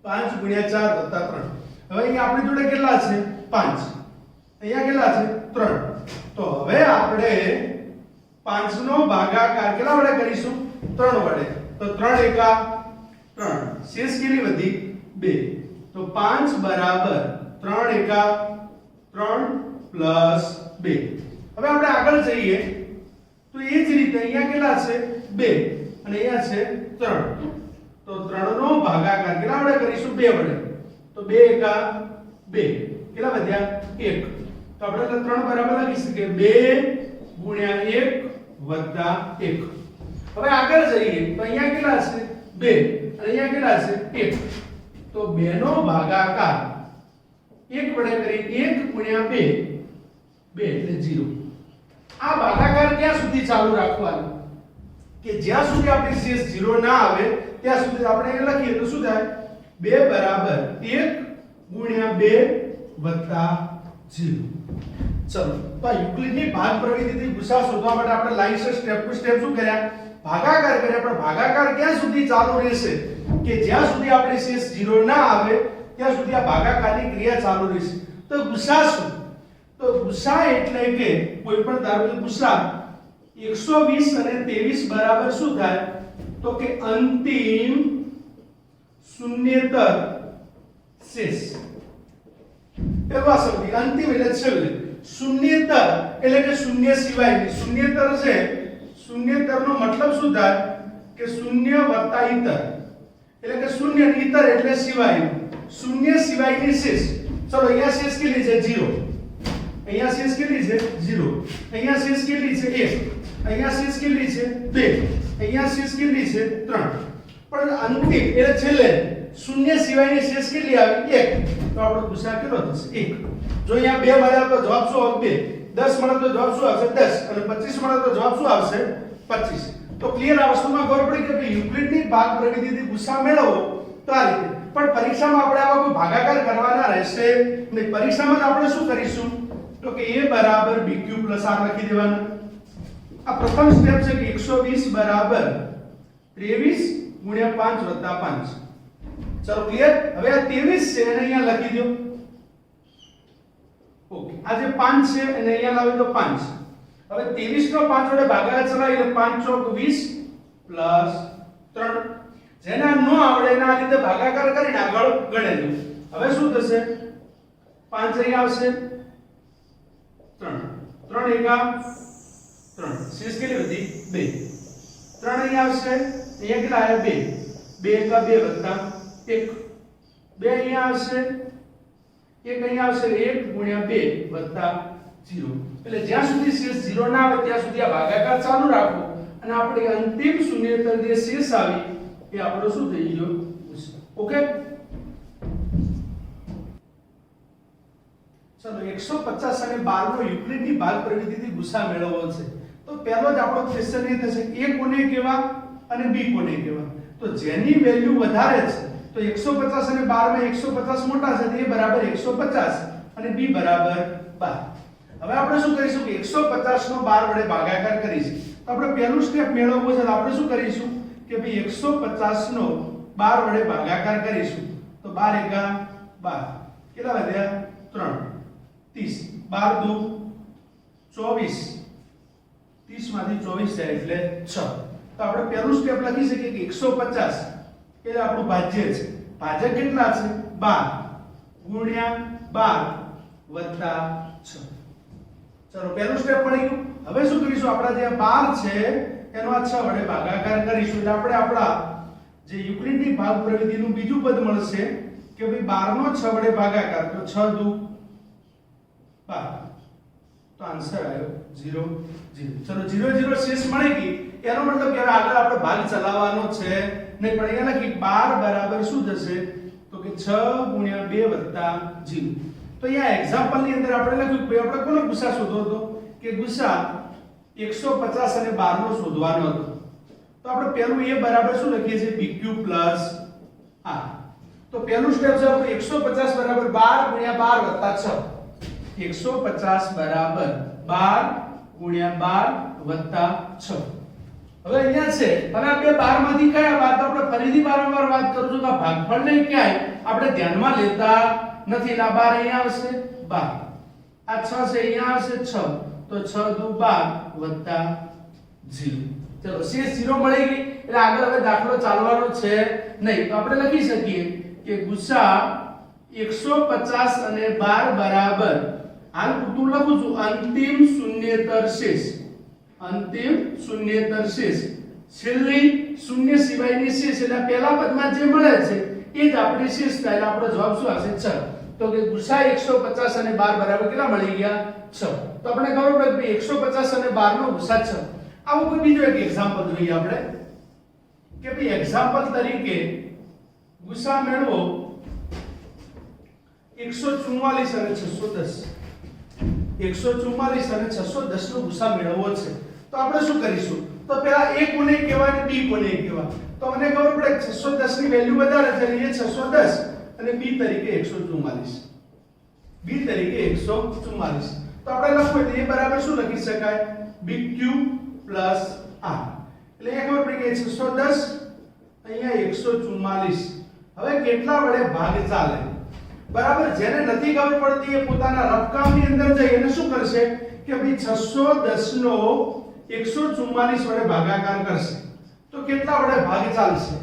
5 ગુણ્યા 4 વત્તા 3 હવે અહીંયા આપણી જોડે કેટલા છે 5 અહીંયા કેટલા છે 3 તો હવે આપણે 5 નો ભાગાકાર કેટલા વડે કરીશું 3 વડે તો 3 એકા 3 શેષ કેટલી વધી 2 તો 5 બરાબર 3 એકા 3 પ્લસ 2 હવે આપણે આગળ જઈએ તો એ જ રીતે અહીંયા કેટલા છે 2 અને અહીંયા છે 3 તો 3 નો ભાગાકાર કેટલા વડે કરીશું 2 વડે તો 2 એકા 2 કેટલા વધ્યા 1 તો આપણે 3 બરાબર લખી શકીએ 2 ગુણ્યા 1 વત્તા 1 હવે આગળ જઈએ તો અહીંયા કેટલા છે 2 અને અહીંયા કેટલા છે 1 તો 2 નો ભાગાકાર 1 વડે કરી 1 ગુણ્યા 2 એટલે 0 આ ભાગાકાર ક્યાં સુધી ચાલુ રાખવાનો કે જ્યાં સુધી આપણી શેષ 0 ના આવે ત્યાં સુધી આપણે એ લખીએ તો શું થાય 2 બરાબર 1 ગુણ્યા 2 વત્તા 0 ચલો તો આ યુક્લિડની ભાગ પ્રવિધિથી ગુસા શોધવા માટે આપણે લાઈન સ્ટેપ ટુ સ્ટેપ શું કર્યા ભાગાકાર કર્યા પણ ભાગાકાર ક્યાં સુધી ચાલુ રહેશે કે જ્યાં સુધી આપણે શેષ 0 ના આવે ત્યાં સુધી આ ભાગાકારની ક્રિયા ચાલુ રહેશે તો ગુસા શું તો ગુસા એટલે કે કોઈ પણ ધારો કે ગુસા 120 અને 23 બરાબર શું થાય તો કે અંતિમ શૂન્યેતર શેષ એવા શબ્દ અંતિમ એટલે છેલ્લે શૂન્યેતર એટલે કે શૂન્ય સિવાયની શૂન્યેતર છે શૂન્યેતરનો મતલબ શું થાય કે શૂન્ય વત્તા ઇતર એટલે કે શૂન્ય ઇતર એટલે સિવાયનું શૂન્ય સિવાયની શેષ ચલો અહીંયા શેષ કેટલી છે 0, અહીંયા શેષ કેટલી છે 0, અહીંયા શેષ કેટલી છે 1, અહીંયા શેષ કેટલી છે 2, અહીંયા શેષ કેટલી છે 3. પણ અંતિમ એટલે છેલ્લે શૂન્ય સિવાયની શેષ કેટલી આવી 1, તો આપણો ગુસાઅ કેટલો થશે 1. જો અહીંયા 2 મળ્યા તો જવાબ શું આવશે 2, 10 મળે તો જવાબ શું આવશે 10 અને 25 મળે તો જવાબ શું આવશે 25. તો ક્લિયર આ વસ્તુમાં ખબર પડી કે યુક્લિડની ભાગ પ્રવિધિથી ગુસાઅ મેળવવો તો આ રીતે. પણ પરીક્ષામાં આપણે આવા કોઈ ભાગાકાર કરવાના રહેશે નહીં. પરીક્ષામાં આપણે શું કરીશું તો કે a બરાબર bq + r લખી દેવાનું. આ પ્રથમ સ્ટેપ છે કે 120 બરાબર 23 ગુણ્યા 5 વત્તા 5. ચલો ક્લિયર. હવે આ 23 છે એને અહીંયા લખી દો. ઓકે, આ જે 5 છે એને અહીંયા લાવી દો 5. હવે 23 નો 5 વડે ભાગાકાર ચલાવી એટલે 5 ચોક 20 પ્લસ 3. જેને નો આવડે એના આ રીતે ભાગાકાર કરીને આગળ ગણેલું. હવે શું થશે 5 અહીંયા આવશે 3, 3 એકા 3, શેષ કેટલી વધી 2. 3 અહીંયા આવશે, અહીંયા કેટલા આવ્યા 2, 2 એકા 2 વત્તા 1, 2 અહીંયા આવશે, 1 અહીંયા આવશે, 1 ગુણ્યા 2 વત્તા 0. એટલે જ્યાં સુધી શેષ 0 ના આવે ત્યાં સુધી આ ભાગાકાર ચાલુ રાખો અને આપણે અંતિમ શૂન્યતર જે શેષ આવી એ આપણો શું થઈ ગયો ગુસાઅ. ઓકે, ચલો 150 અને 12 નો યુક્લિડની ભાગ પ્રવિધિથી ગુસાઅ મેળવવો છે. તો પહેલો જ આપણો ક્વેશ્ચન એ થશે a કોને કહેવા અને b કોને કહેવા. તો જેની વેલ્યુ વધારે છે તો 150 અને 12 માં 150 મોટા છે તો a બરાબર 150 અને b બરાબર 12. હવે આપણે શું કરીશું કે 150 નો 12 વડે ભાગાકાર કરીશું. તો આપણે પહેલું સ્ટેપ મેળવવું છે તો આપણે શું કરીશું કે ભાઈ 150 નો 12 વડે ભાગાકાર કરીશું. તો 12 એકા 12 કેટલા વધ્યા 3, 30, 12 દુ 24, 30 માંથી 24 જાય એટલે 6. તો આપણે પહેલું સ્ટેપ લખી શકીએ કે 150 એટલે આપણું ભાજ્ય છે. ભાજ્ય કેટલા છે 12 ગુણ્યા 12 વત્તા 6. ચલો પહેલું સ્ટેપ પડી ગયું. હવે શું કરીશું આપડા જે 12 છે એનો આ 6 વડે ભાગાકાર કરીશું એટલે આપણે આપડા જે યુક્લિડની ભાગ પ્રવિધિનું બીજું પદ મળશે કે ભાઈ 12 નો 6 વડે ભાગાકાર તો 6 દુ 12. તો આન્સર આવ્યો 0 0. ચલો 0 0 શેષ મળી ગઈ. એનો મતલબ કે હવે આગળ આપણે ભાગ ચલાવવાનો છે નહીં. પણ અહીંયા લખી 12 બરાબર શું થશે તો કે 6 ગુણ્યા 2 વત્તા 0. તો અહીંયા એક્ઝામ્પલ ની અંદર આપણે લખ્યું કે આપણે કોનો ગુસાઅ શોધવો હતો કે ગુસાઅ 150 અને 12 નો શોધવાનો હતો. તો આપણે પહેલું a બરાબર શું લખીએ છીએ bq + r. તો પહેલું સ્ટેપ છે આપણે 150 બરાબર 12 ગુણ્યા 12 વત્તા 6. 150 બરાબર 12 ગુણ્યા 12 વત્તા 6. હવે અહીંયા છે હવે આ બે 12 માંથી કયા વાત આપણે ફરીથી વારંવાર વાત કરું છું કે ભાગફળને ક્યાંય આપણે ધ્યાનમાં લેતા નથી. આ 12 અહીંયા આવશે 12, આ 6 છે અહીંયા આવશે 6 તો 6 દુ 12 વત્તા 0. ચલો શેષ 0 મળી ગઈ એટલે આગળ હવે દાખલો ચાલવાનો છે નહીં. તો આપણે લખી શકીએ કે ગુસાઅ 150 અને 12 બરાબર હાલ હું લખું છું અંતિમ શૂન્યતર શેષ. અંતિમ શૂન્યતર શેષ છેલ્લી શૂન્ય સિવાયની શેષ એટલે પહેલા પદમાં જે મળે છે એ જ આપણી શેષ થાય એટલે આપણો જવાબ શું આવશે 6. તો કે ગુસાઅ 150 અને 12 બરાબર કેટલા મળી ગયા 6. તો આપણે ખબર પડી કે 150 અને 12 નો ગુસાઅ 6. આવું કોઈ બીજો એક એક્ઝામ્પલ જોઈએ આપણે કે ભાઈ એક્ઝામ્પલ તરીકે ગુસાઅ મેળવો 144 અને 610. 144 અને 610 નો ગુસાઅ મેળવવો છે. તો આપણે શું કરીશું તો પહેલા a કોને કહેવાય અને b કોને કહેવાય. તો મને ખબર પડે 610 ની વેલ્યુ વધારે છે એટલે એ 610 અને b તરીકે 144. b તરીકે 144. તો આપણે લખવું તો a બરાબર શું લખી શકાય bq + r. એટલે એ ખબર પડી કે 610 અહીંયા 144. હવે કેટલા વડે ભાગ ચાલે બરાબર. જેને નથી ખબર પડતી એ પોતાના રફકામની અંદર જઈ અને શું કરશે કે ભાઈ 610 નો 144 વડે ભાગાકાર કરશે તો કેટલા વડે ભાગ ચાલશે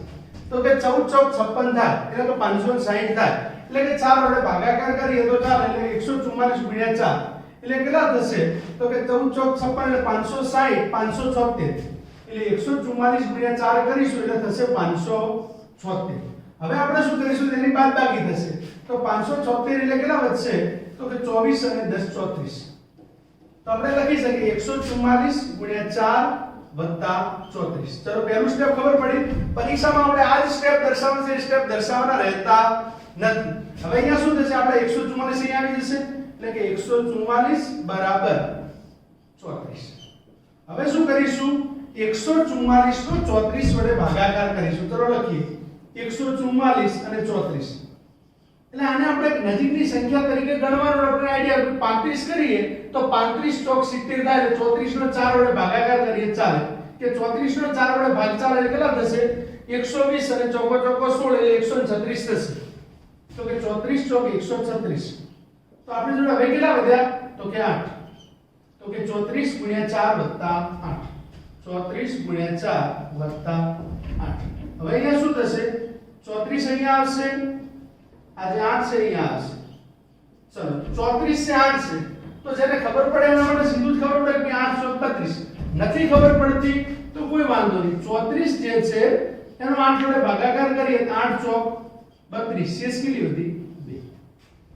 તો કે 14 ચોક 56 થાય એટલે કે 560 થાય. એટલે કે 4 વડે ભાગાકાર કરીએ તો ચાલે એટલે 144 ગુણ્યા 4 એટલે કેટલા થશે તો કે 14 ચોક 56 એટલે 560 576 એટલે 144 ગુણ્યા 4 કરીશું એટલે થશે 576. હવે આપણે શું કરીશું તેની બાદબાકી થશે તો 576 એટલે કેટલા વધશે તો કે 24 અને 10 34 તો આપણે લખી શકીએ 144 ગુણ્યા 4 34 ચલો પહેલું સ્ટેપ ખબર પડી પરીક્ષામાં આપણે આ જ સ્ટેપ દર્શાવવાનું છે સ્ટેપ દર્શાવવાના રહેતા નથી હવે અહીંયા શું થશે આપણે 144 અહીં આવી જશે એટલે કે 144 બરાબર 34 હવે શું કરીશું 144 નો 34 વડે ભાગાકાર કરીશું ચલો લખીએ 144 અને 34 એટલે આને આપણે નજીકની સંખ્યા તરીકે ગણવાનો આપણે આઈડિયા 35 કરીએ તો 35 ચોક 70 થાય એટલે 34 નો 4 વડે ભાગાકાર કરીએ ચાલે કે 34 નો 4 વડે ભાગ ચાલે એટલે કેટલા થશે 120 અને ચોકો ચોકો 16 એટલે 136 થશે તો કે 34 ચોક 136 તો આપણે જોડે હવે કેટલા વધ્યા તો કે 8 તો કે 34 ગુણ્યા 4 વત્તા 8 34 ગુણ્યા 4 વત્તા 8 હવે અહીંયા શું થશે 34 અહીંયા આવશે આજે 8 છે અહીંયા આવશે ચલો 34 से 8 છે તો જેને ખબર પડે એના માટે સીધું જ ખબર પડે કે 8 ચોક 32 નથી ખબર પડતી તો કોઈ વાંધો નહીં 34 જે છે એનો 8 વડે ભાગાકાર કરીએ તો 8 ચોક 32 શેષ કેટલી હતી 2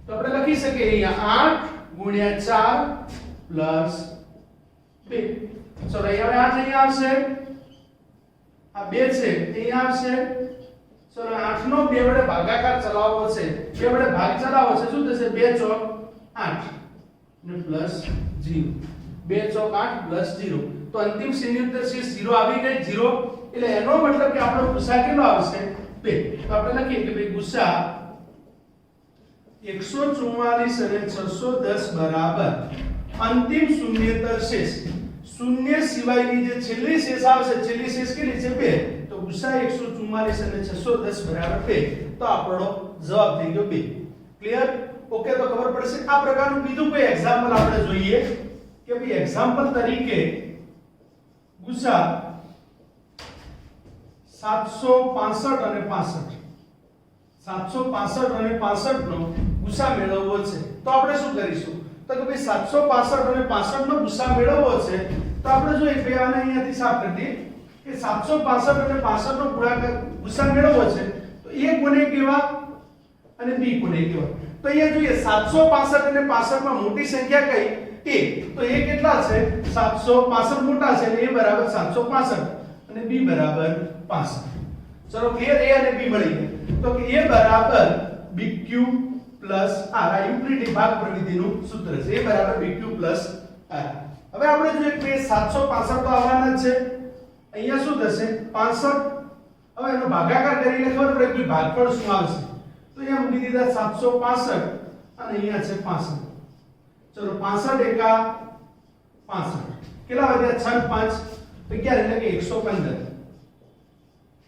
તો આપણે લખી શકીએ અહીંયા 8 ગુણ્યા 4 2 ચલો અહીંયા 8 અહીંયા આવશે આ 2 છે અહીંયા આવશે ચલો 8 નો 2 વડે ભાગાકાર ચલાવવો છે 2 વડે ભાગ ચલાવવો છે શું થશે 2 ચોક 8 ને પ્લસ 0 2 ચોક 8 પ્લસ 0 તો અંતિમ સંયુક્ત શેષ 0 આવી ગઈ 0 એટલે એનો મતલબ કે આપણો ગુસા કેટલો આવશે 2 તો આપણે લખીએ કે ભાઈ ગુસા 144 અને 610 બરાબર અંતિમ શૂન્યેતર શેષ શૂન્ય સિવાયની જે છેલ્લી શેષ આવશે છેલ્લી શેષ કેટલી છે 2 તો ગુસા 144 અને 610 બરાબર 2 તો આપણો જવાબ થઈ ગયો 2 ક્લિયર ઓકે તો ખબર પડશે આ પ્રકારનું બીજું કોઈ એક્ઝામ્પલ આપણે જોઈએ કે ભાઈ એક્ઝામ્પલ તરીકે ગુસા 765 અને 65 765 અને 65 નો ગુસા મેળવવો છે તો આપણે શું કરીશું તો કે ભાઈ 765 અને 65 નો ગુસા મેળવવો છે તો આપણે જોઈએ કે આને અહીંયાથી સાફ કરી દઈએ કે 765 અને 65 નો ગુણાકાર ગુસા મેળવવો છે તો a કોને કહેવા અને b કોને કહેવા તો અહીંયા જોઈએ 765 અને 65 માં મોટી સંખ્યા કઈ a તો a કેટલા છે 765 મોટા છે એટલે a બરાબર 765 અને b બરાબર 65 ચલો ક્લિયર a અને b મળી ગયા તો કે a બરાબર bq પ્લસ r આ યુક્લિડી ભાગ પ્રવિધિનું સૂત્ર છે a બરાબર bq પ્લસ r હવે આપણે જોઈએ કે 765 તો આવવાના છે અહીંયા શું થશે 65 હવે એનો ભાગાકાર કરીને ખબર પડે કે ભાગફળ શું આવશે તો અહીંયા મૂકી દીધા 765 અને અહીંયા છે 65 ચલો 65 એકા 65 કેટલા વધ્યા 6 5 11 એટલે કે 115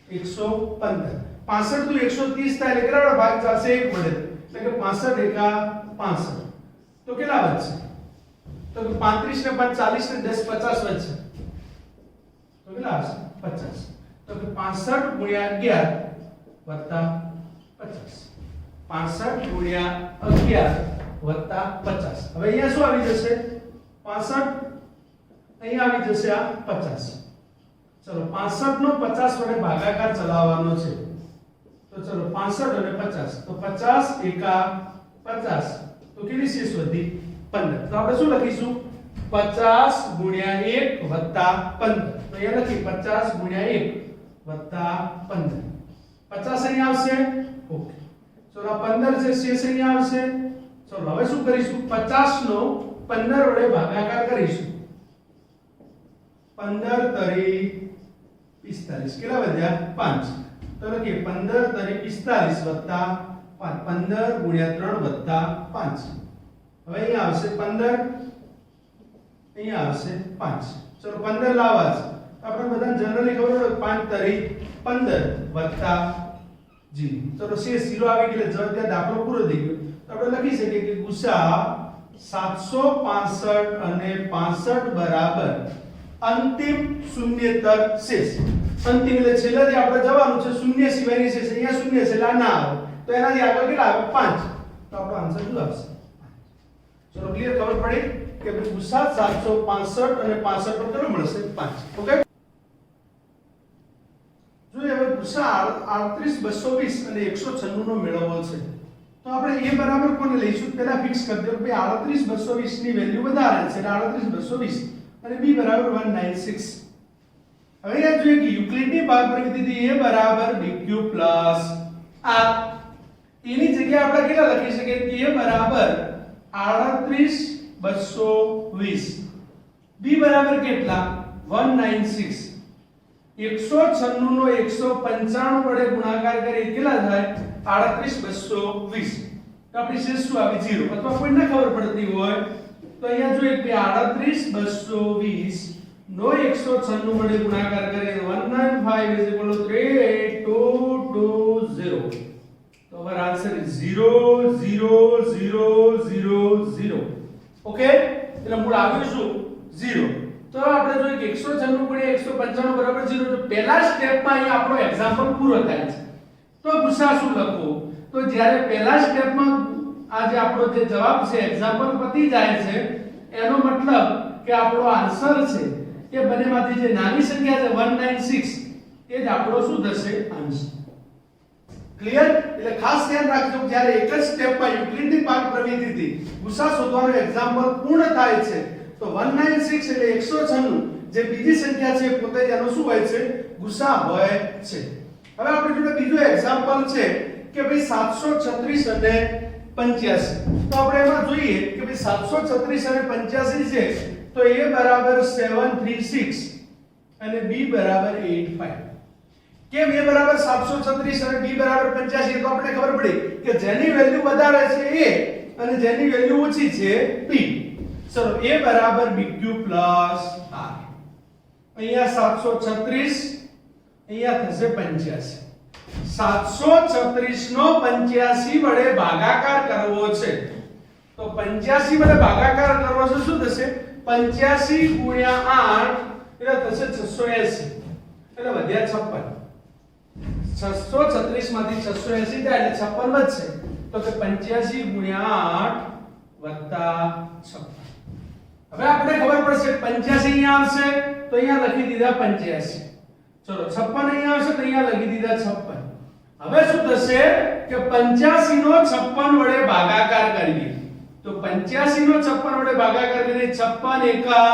115 65 તો 130 થાય એટલે કેટલા ભાગ ચાલશે 1 મળે એટલે કે 65 એકા 65 તો કેટલા વધશે તો કે 35 ને 5 40 ને 10 50 વધશે તો કેટલા આવશે 50 તો કે 65 ગુણ્યા 11 વત્તા 50 65 ગુણ્યા 11 વત્તા 50 હવે અહીંયા શું આવી જશે 65 અહીંયા આવી જશે આ 50 ચલો 65 નો 50 વડે ભાગાકાર ચલાવવાનો છે તો ચલો 65 અને 50 તો 50 એકા 50 તો કેટલી શેષ વધી 15 તો આપણે શું લખીશું 50 ગુણ્યા 1 વત્તા 15 તો અહીંયા લખી 50 ગુણ્યા 1 વત્તા 15 50 અહીં આવશે ઓકે ચલો 15 છે શેષ અહીં આવશે ચલો હવે શું કરીશું 50 નો 15 વડે ભાગાકાર કરીશું 15 તરી 45 કેટલા વધ્યા 5 તો લખીએ 15 તરી 45 વત્તા 5 15 ગુણ્યા 3 વત્તા 5 હવે અહીંયા આવશે 15 અહીંયા આવશે 5 ચલો 15 લાવવા છે આપણે બધાને જનરલી ખબર હોય 5 તરી 15 વત્તા 0 ચલો શેષ 0 આવી ગયો એટલે જવાબ દાખલો પૂરો થઈ ગયો તો આપણે લખી શકીએ કે ગુસા 765 અને 65 બરાબર અંતિમ શૂન્યેતર શેષ અંતિમ એટલે છેલ્લે જે આપણે જવાનું છે શૂન્ય સિવાયની શેષ અહીંયા શૂન્ય છે એટલે ના આવે તો એનાથી આગળ કેટલા આવે 5 તો આપણો આન્સર શું આવશે ચલો ક્લિયર ખબર પડી કે ગુસા 765 અને 65 પર કેટલો મળશે 5 ઓકે જોઈએ હવે ગુસા 38 220 અને 196 નો મેળવવો છે તો આપણે a બરાબર કોને લઈશું પહેલા ફિક્સ કરી દો કે ભાઈ 38 220 ની વેલ્યુ વધારે છે એટલે 38 220 અને b બરાબર 196 હવે આ જોઈએ કે યુક્લિડની બાદ પ્રગતિથી a બરાબર bq પ્લસ r એની જગ્યાએ આપણે કેટલા લખી શકીએ કે a બરાબર 38 220 b બરાબર કેટલા 196 196 નો 195 વડે ગુણાકાર કરીએ કેટલા થાય 38 220 તો આપણી શેષ શું આવે 0 અથવા કોઈને ખબર પડતી હોય તો અહીંયા જોઈએ કે 38 220 નો 196 વડે ગુણાકાર કરીએ 195 3220 તો our answer is 0 0 0 0 0 ઓકે એટલે મૂળ આવ્યું શું 0 તો આપણે જોઈએ કે 196 ગુણ્યા 195 બરાબર 0 તો પહેલા સ્ટેપમાં અહીં આપણો એક્ઝામ્પલ પૂરો થાય છે તો ગુસા શું લખવો તો જ્યારે પહેલા સ્ટેપમાં આ જે આપણો જે જવાબ છે એક્ઝામ્પલ પતી જાય છે એનો મતલબ કે આપણો આન્સર છે એ બંનેમાંથી જે નાની સંખ્યા છે 196 એ જ આપણો શું થશે આન્સર ક્લિયર એટલે ખાસ ધ્યાન રાખજો જ્યારે એક જ સ્ટેપમાં યુક્લિડની પાર્ટ પ્રવિધિથી ગુસા શોધવાનું એક્ઝામ્પલ પૂર્ણ થાય છે તો 196 એટલે 196 જે બીજી સંખ્યા છે પોતે જ એનો શું હોય છે ગુસા હોય છે હવે આપણે જોડે બીજો એક્ઝામ્પલ છે કે ભાઈ 736 અને 85 તો આપણે એમાં જોઈએ કે ભાઈ 736 અને 85 છે તો a બરાબર 736 અને b બરાબર 85 કેમ a બરાબર 736 અને b બરાબર 85 તો આપણે ખબર પડી કે જેની વેલ્યુ વધારે છે a અને જેની વેલ્યુ ઓછી છે b ચલો a બરાબર bq પ્લસ r અહીંયા 736 અહીંયા થશે 85 736 નો 85 વડે ભાગાકાર કરવો છે તો 85 વડે ભાગાકાર કરવો છે શું થશે 85 ગુણ્યા 8 એટલે થશે 680 એટલે વધ્યા 56 636 માંથી 680 જાય એટલે 56 વધશે તો કે 85 ગુણ્યા 8 વત્તા 56 હવે આપણે ખબર પડશે 85 અહીંયા આવશે તો અહીંયા લખી દીધા 85 ચલો 56 અહીંયા આવશે તો અહીંયા લખી દીધા 56 હવે શું થશે કે 85 નો 56 વડે ભાગાકાર કરીએ તો 85 નો 56 વડે ભાગાકાર કરીએ 56 એકા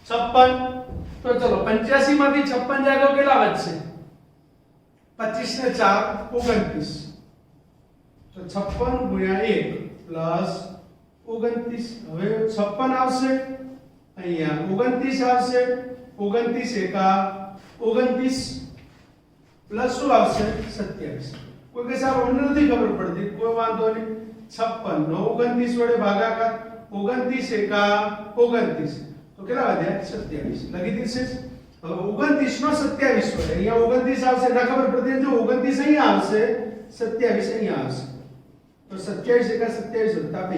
56 તો ચલો 85 માંથી 56 જાય તો કેટલા વધશે 25 ને 4 29 તો 56 ગુણ્યા 1 પ્લસ 29 હવે 56 આવશે અહીંયા 29 આવશે 29 એકા 29 પ્લસ શું આવશે 27 કોઈ કે સાહેબ અમને નથી ખબર પડતી કોઈ વાંધો નહીં 56 નો 29 વડે ભાગાકાર 29 એકા 29 તો કેટલા વધ્યા 27 લખી દીધું હવે 29 નો 27 વડે અહીંયા 29 આવશે ના ખબર પડતી જો 29 અહીંયા આવશે 27 અહીંયા આવશે તો 27 એકા 27 વત્તા 2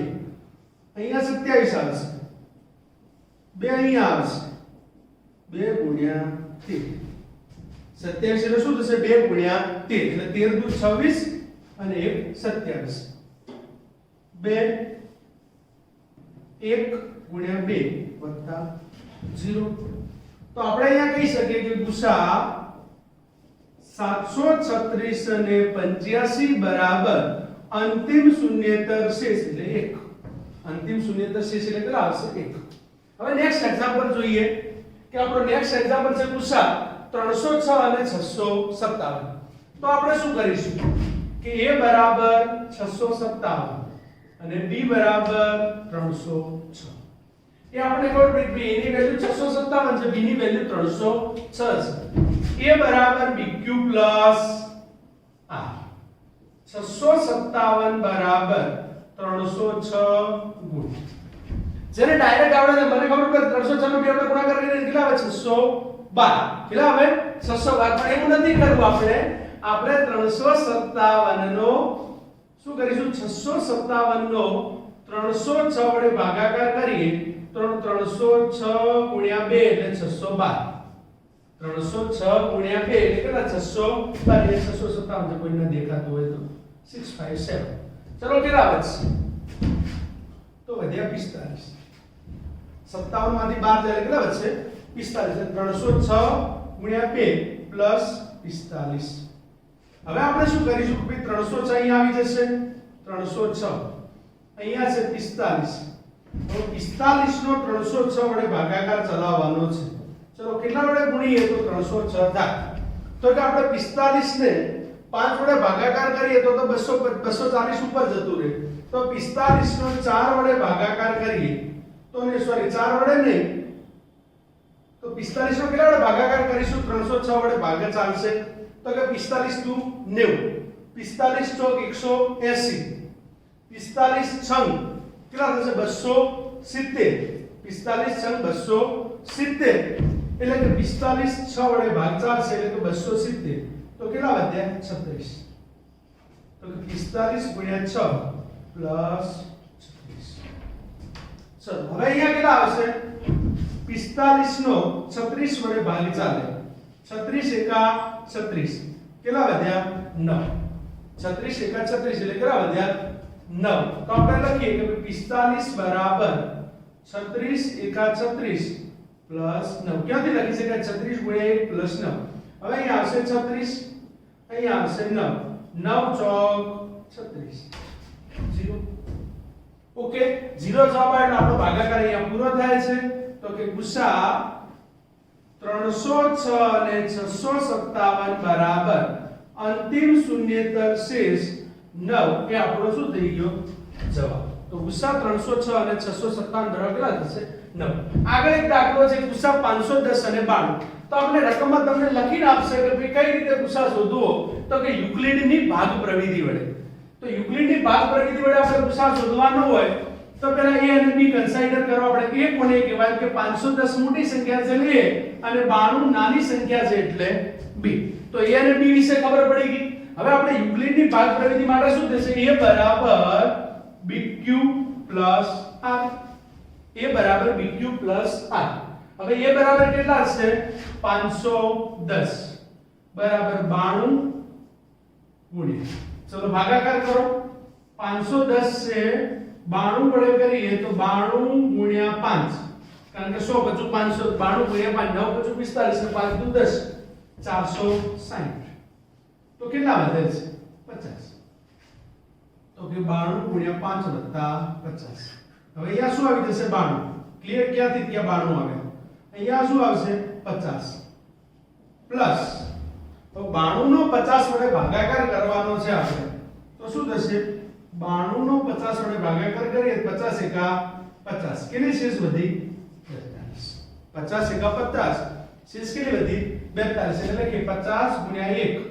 અહીંયા 27 આવશે 2 અહીંયા આવશે 2 ગુણ્યા 13 27 એટલે શું થશે 2 ગુણ્યા 13 એટલે 13 દુ 26 અને 1 27 2 1 ગુણ્યા 2 વત્તા 0 તો આપણે અહીંયા કહી શકીએ કે ગુસા 736 અને 85 બરાબર અંતિમ શૂન્યેતર શેષ એટલે 1 અંતિમ શૂન્યેતર શેષ એટલે કેટલા આવશે 1 હવે નેક્સ્ટ એક્ઝામ્પલ જોઈએ કે આપણો નેક્સ્ટ એક્ઝામ્પલ છે ગુસા 306 અને 657 તો આપણે શું કરીશું કે a બરાબર 657 અને b બરાબર 306 એ આપણે ખબર પડી કે a ની વેલ્યુ 657 છે b ની વેલ્યુ 306 છે a બરાબર bq પ્લસ r 657 બરાબર 306 ગુણ જેને ડાયરેક્ટ આવડે છે મને ખબર પડે 306 નો 2 વડે ગુણાકાર કરીને કેટલા આવે 612 કેટલા આવે 612 પણ એવું નથી કરવું આપણે 357 નો શું કરીશું 657 નો 306 વડે ભાગાકાર કરીએ તો 306 ગુણ્યા 2 એટલે 612 306 ગુણ્યા 2 એટલે કેટલા 612 એ 657 છે કોઈને દેખાતું હોય તો 657 ચલો કેટલા વધશે તો વધ્યા 45 57 માંથી 12 જાય કેટલા વધશે 45 એટલે 306 ગુણ્યા 2 પ્લસ 45 હવે આપણે શું કરીશું કે ભાઈ 306 અહીં આવી જશે 306 અહીંયા છે 45 તો 45 નો 306 વડે ભાગાકાર ચલાવવાનો છે ચલો કેટલા વડે ગુણીએ તો 306 થાય તો કે આપણે 45 ને 5 વડે ભાગાકાર કરીએ તો 240 ઉપર જતું રહે તો 45 નો 4 વડે ભાગાકાર કરીએ તો ને સોરી 4 વડે નહીં તો 45 નો કેટલા વડે ભાગાકાર કરીશું 306 વડે ભાગા ચાલશે તો કે 45 દુ 90 45 ચોક 180 45 છંગ કેટલા થશે 270 45 છંગ 270 એટલે કે 45 6 વડે ભાગ ચાલશે એટલે કે 270 તો કેટલા વધ્યા 36 તો કે 45 ગુણ્યા 6 પ્લસ 36 ચલો હવે અહીંયા કેટલા આવશે 45 નો 36 વડે ભાગ ચાલે 36 એકા 36 કેટલા વધ્યા 9 36 એકા 36 એટલે કેટલા વધ્યા 9 તો આપણે લખીએ કે 45 બરાબર 36 એકા 36 પ્લસ 9 ક્યાંથી લખી શકાય 36 ગુણ્યા 1 પ્લસ 9 હવે અહીંયા આવશે 36 અહીંયા આવશે 9 9 ચોક 36 0 ઓકે 0 જવાબ આવે એટલે આપણો ભાગાકાર અહીંયા પૂરો થાય છે તો કે ગુસા 306 અને 657 બરાબર અંતિમ શૂન્યેતર શેષ 9 એ આપણો શું થઈ ગયો જવાબ તો ગુસા 306 અને 657 બરાબર કેટલા થશે 9 આગળ એક દાખલો છે ગુસા 510 અને 92 તો આપણે રકમમાં તમને લખીને આપશે કે ભાઈ કઈ રીતે ગુસા શોધવો તો કે યુક્લિડની ભાગ પ્રવિધિ વડે તો યુક્લિડની ભાગ પ્રવિધિ વડે આપણે ગુસા શોધવાનો હોય તો પહેલા a અને b કન્સિડર કરો આપણે a કોને કહેવાય કે 510 મોટી સંખ્યા છે એટલે a અને 92 નાની સંખ્યા છે એટલે b તો a અને b વિશે ખબર પડી ગઈ હવે આપણે યુક્લિડની ભાગ પ્રવિધિ માટે શું થશે a બરાબર bq r a બરાબર bq r હવે a બરાબર કેટલા છે 510 બરાબર 92 ગુણ્યા ચલો ભાગાકાર કરો 510 से 92 વડે કરીએ તો 92 ગુણ્યા 5 કારણ કે 100 બચું 592 ગુણ્યા 5 9 બચું 45 ને 5 દુ 10 460 તો કેટલા વધે છે 50 તો કે 92 ગુણ્યા 5 વત્તા 50 હવે અહીંયા શું આવી જશે 92 ક્લિયર ક્યાંથી ત્યાં 92 આવે અહીંયા શું આવશે 50 પ્લસ તો 92 નો 50 વડે ભાગાકાર કરવાનો છે આપણે તો શું થશે 92 નો 50 વડે ભાગાકાર કરીએ 50 એકા 50 કેટલી શેષ વધી 42 50 એકા 50 શેષ કેટલી વધી 42 એટલે કે 50 ગુણ્યા 1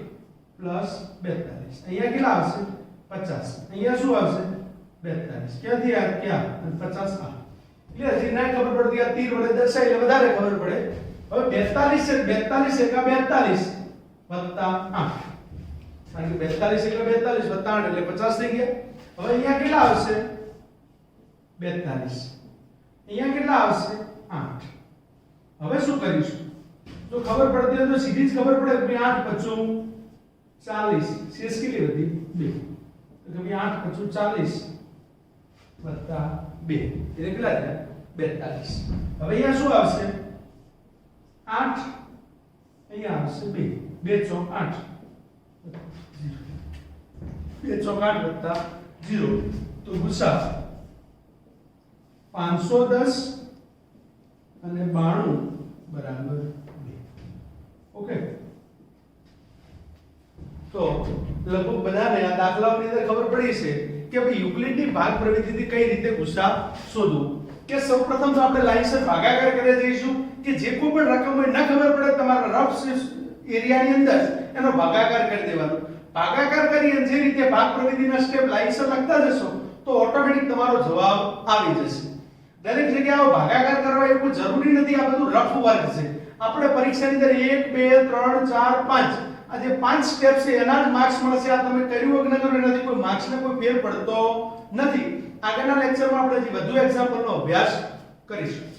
પ્લસ 42 અહીંયા કેટલા આવશે 50 અહીંયા શું આવશે 42 ક્યાંથી આ ક્યાં 50 આ ક્લિયર છે ના ખબર પડતી આ તીર વડે દર્શાય એટલે વધારે ખબર પડે હવે 42 એકા 42 વત્તા 8 કારણ કે 42 એકા 42 વત્તા 8 એટલે 50 થઈ ગયા હવે અહીંયા કેટલા આવશે 42 અહીંયા કેટલા આવશે 8 હવે શું કરીશું જો ખબર પડતી હોય તો સીધી જ ખબર પડે કે 8 પચું 40 શેષ કેટલી વધી 2 તો કે 8 પચું 40 વત્તા 2 એટલે કેટલા થયા 42 હવે અહીંયા શું આવશે 8 અહીંયા આવશે 2 2 ચોક 8 2 ચોક 8 વત્તા 0 તો ગુસા 510 અને 92 બરાબર 2 ઓકે તો લગભગ બધાને આ દાખલાઓની અંદર ખબર પડી છે કે ભાઈ યુક્લિડની ભાગ પ્રવિધિથી કઈ રીતે ગુસા શોધવું કે સૌપ્રથમ તો આપણે લાઈનસર ભાગાકાર કરી જઈશું કે જે કોઈ પણ રકમ હોય ન ખબર પડે તમારા રફ એરિયાની અંદર એનો ભાગાકાર કરી દેવાનો ભાગાકાર કરી જે રીતે ભાગ પ્રવિધિના સ્ટેપ લાઈનસર લખતા જશો તો ઓટોમેટિક તમારો જવાબ આવી જશે દરેક જગ્યાએ ભાગાકાર કરવા એ કોઈ જરૂરી નથી આ બધું રફ વર્ક છે આપણે પરીક્ષાની અંદર 1 2 3 4 5 આ જે 5 સ્ટેપ છે એના જ માર્ક્સ મળશે આ તમે કર્યું કે ન કર્યું એનાથી કોઈ માર્ક્સ ને કોઈ ફેર પડતો નથી આગળના લેક્ચરમાં આપણે જે વધુ એક્ઝામ્પલનો અભ્યાસ કરીશું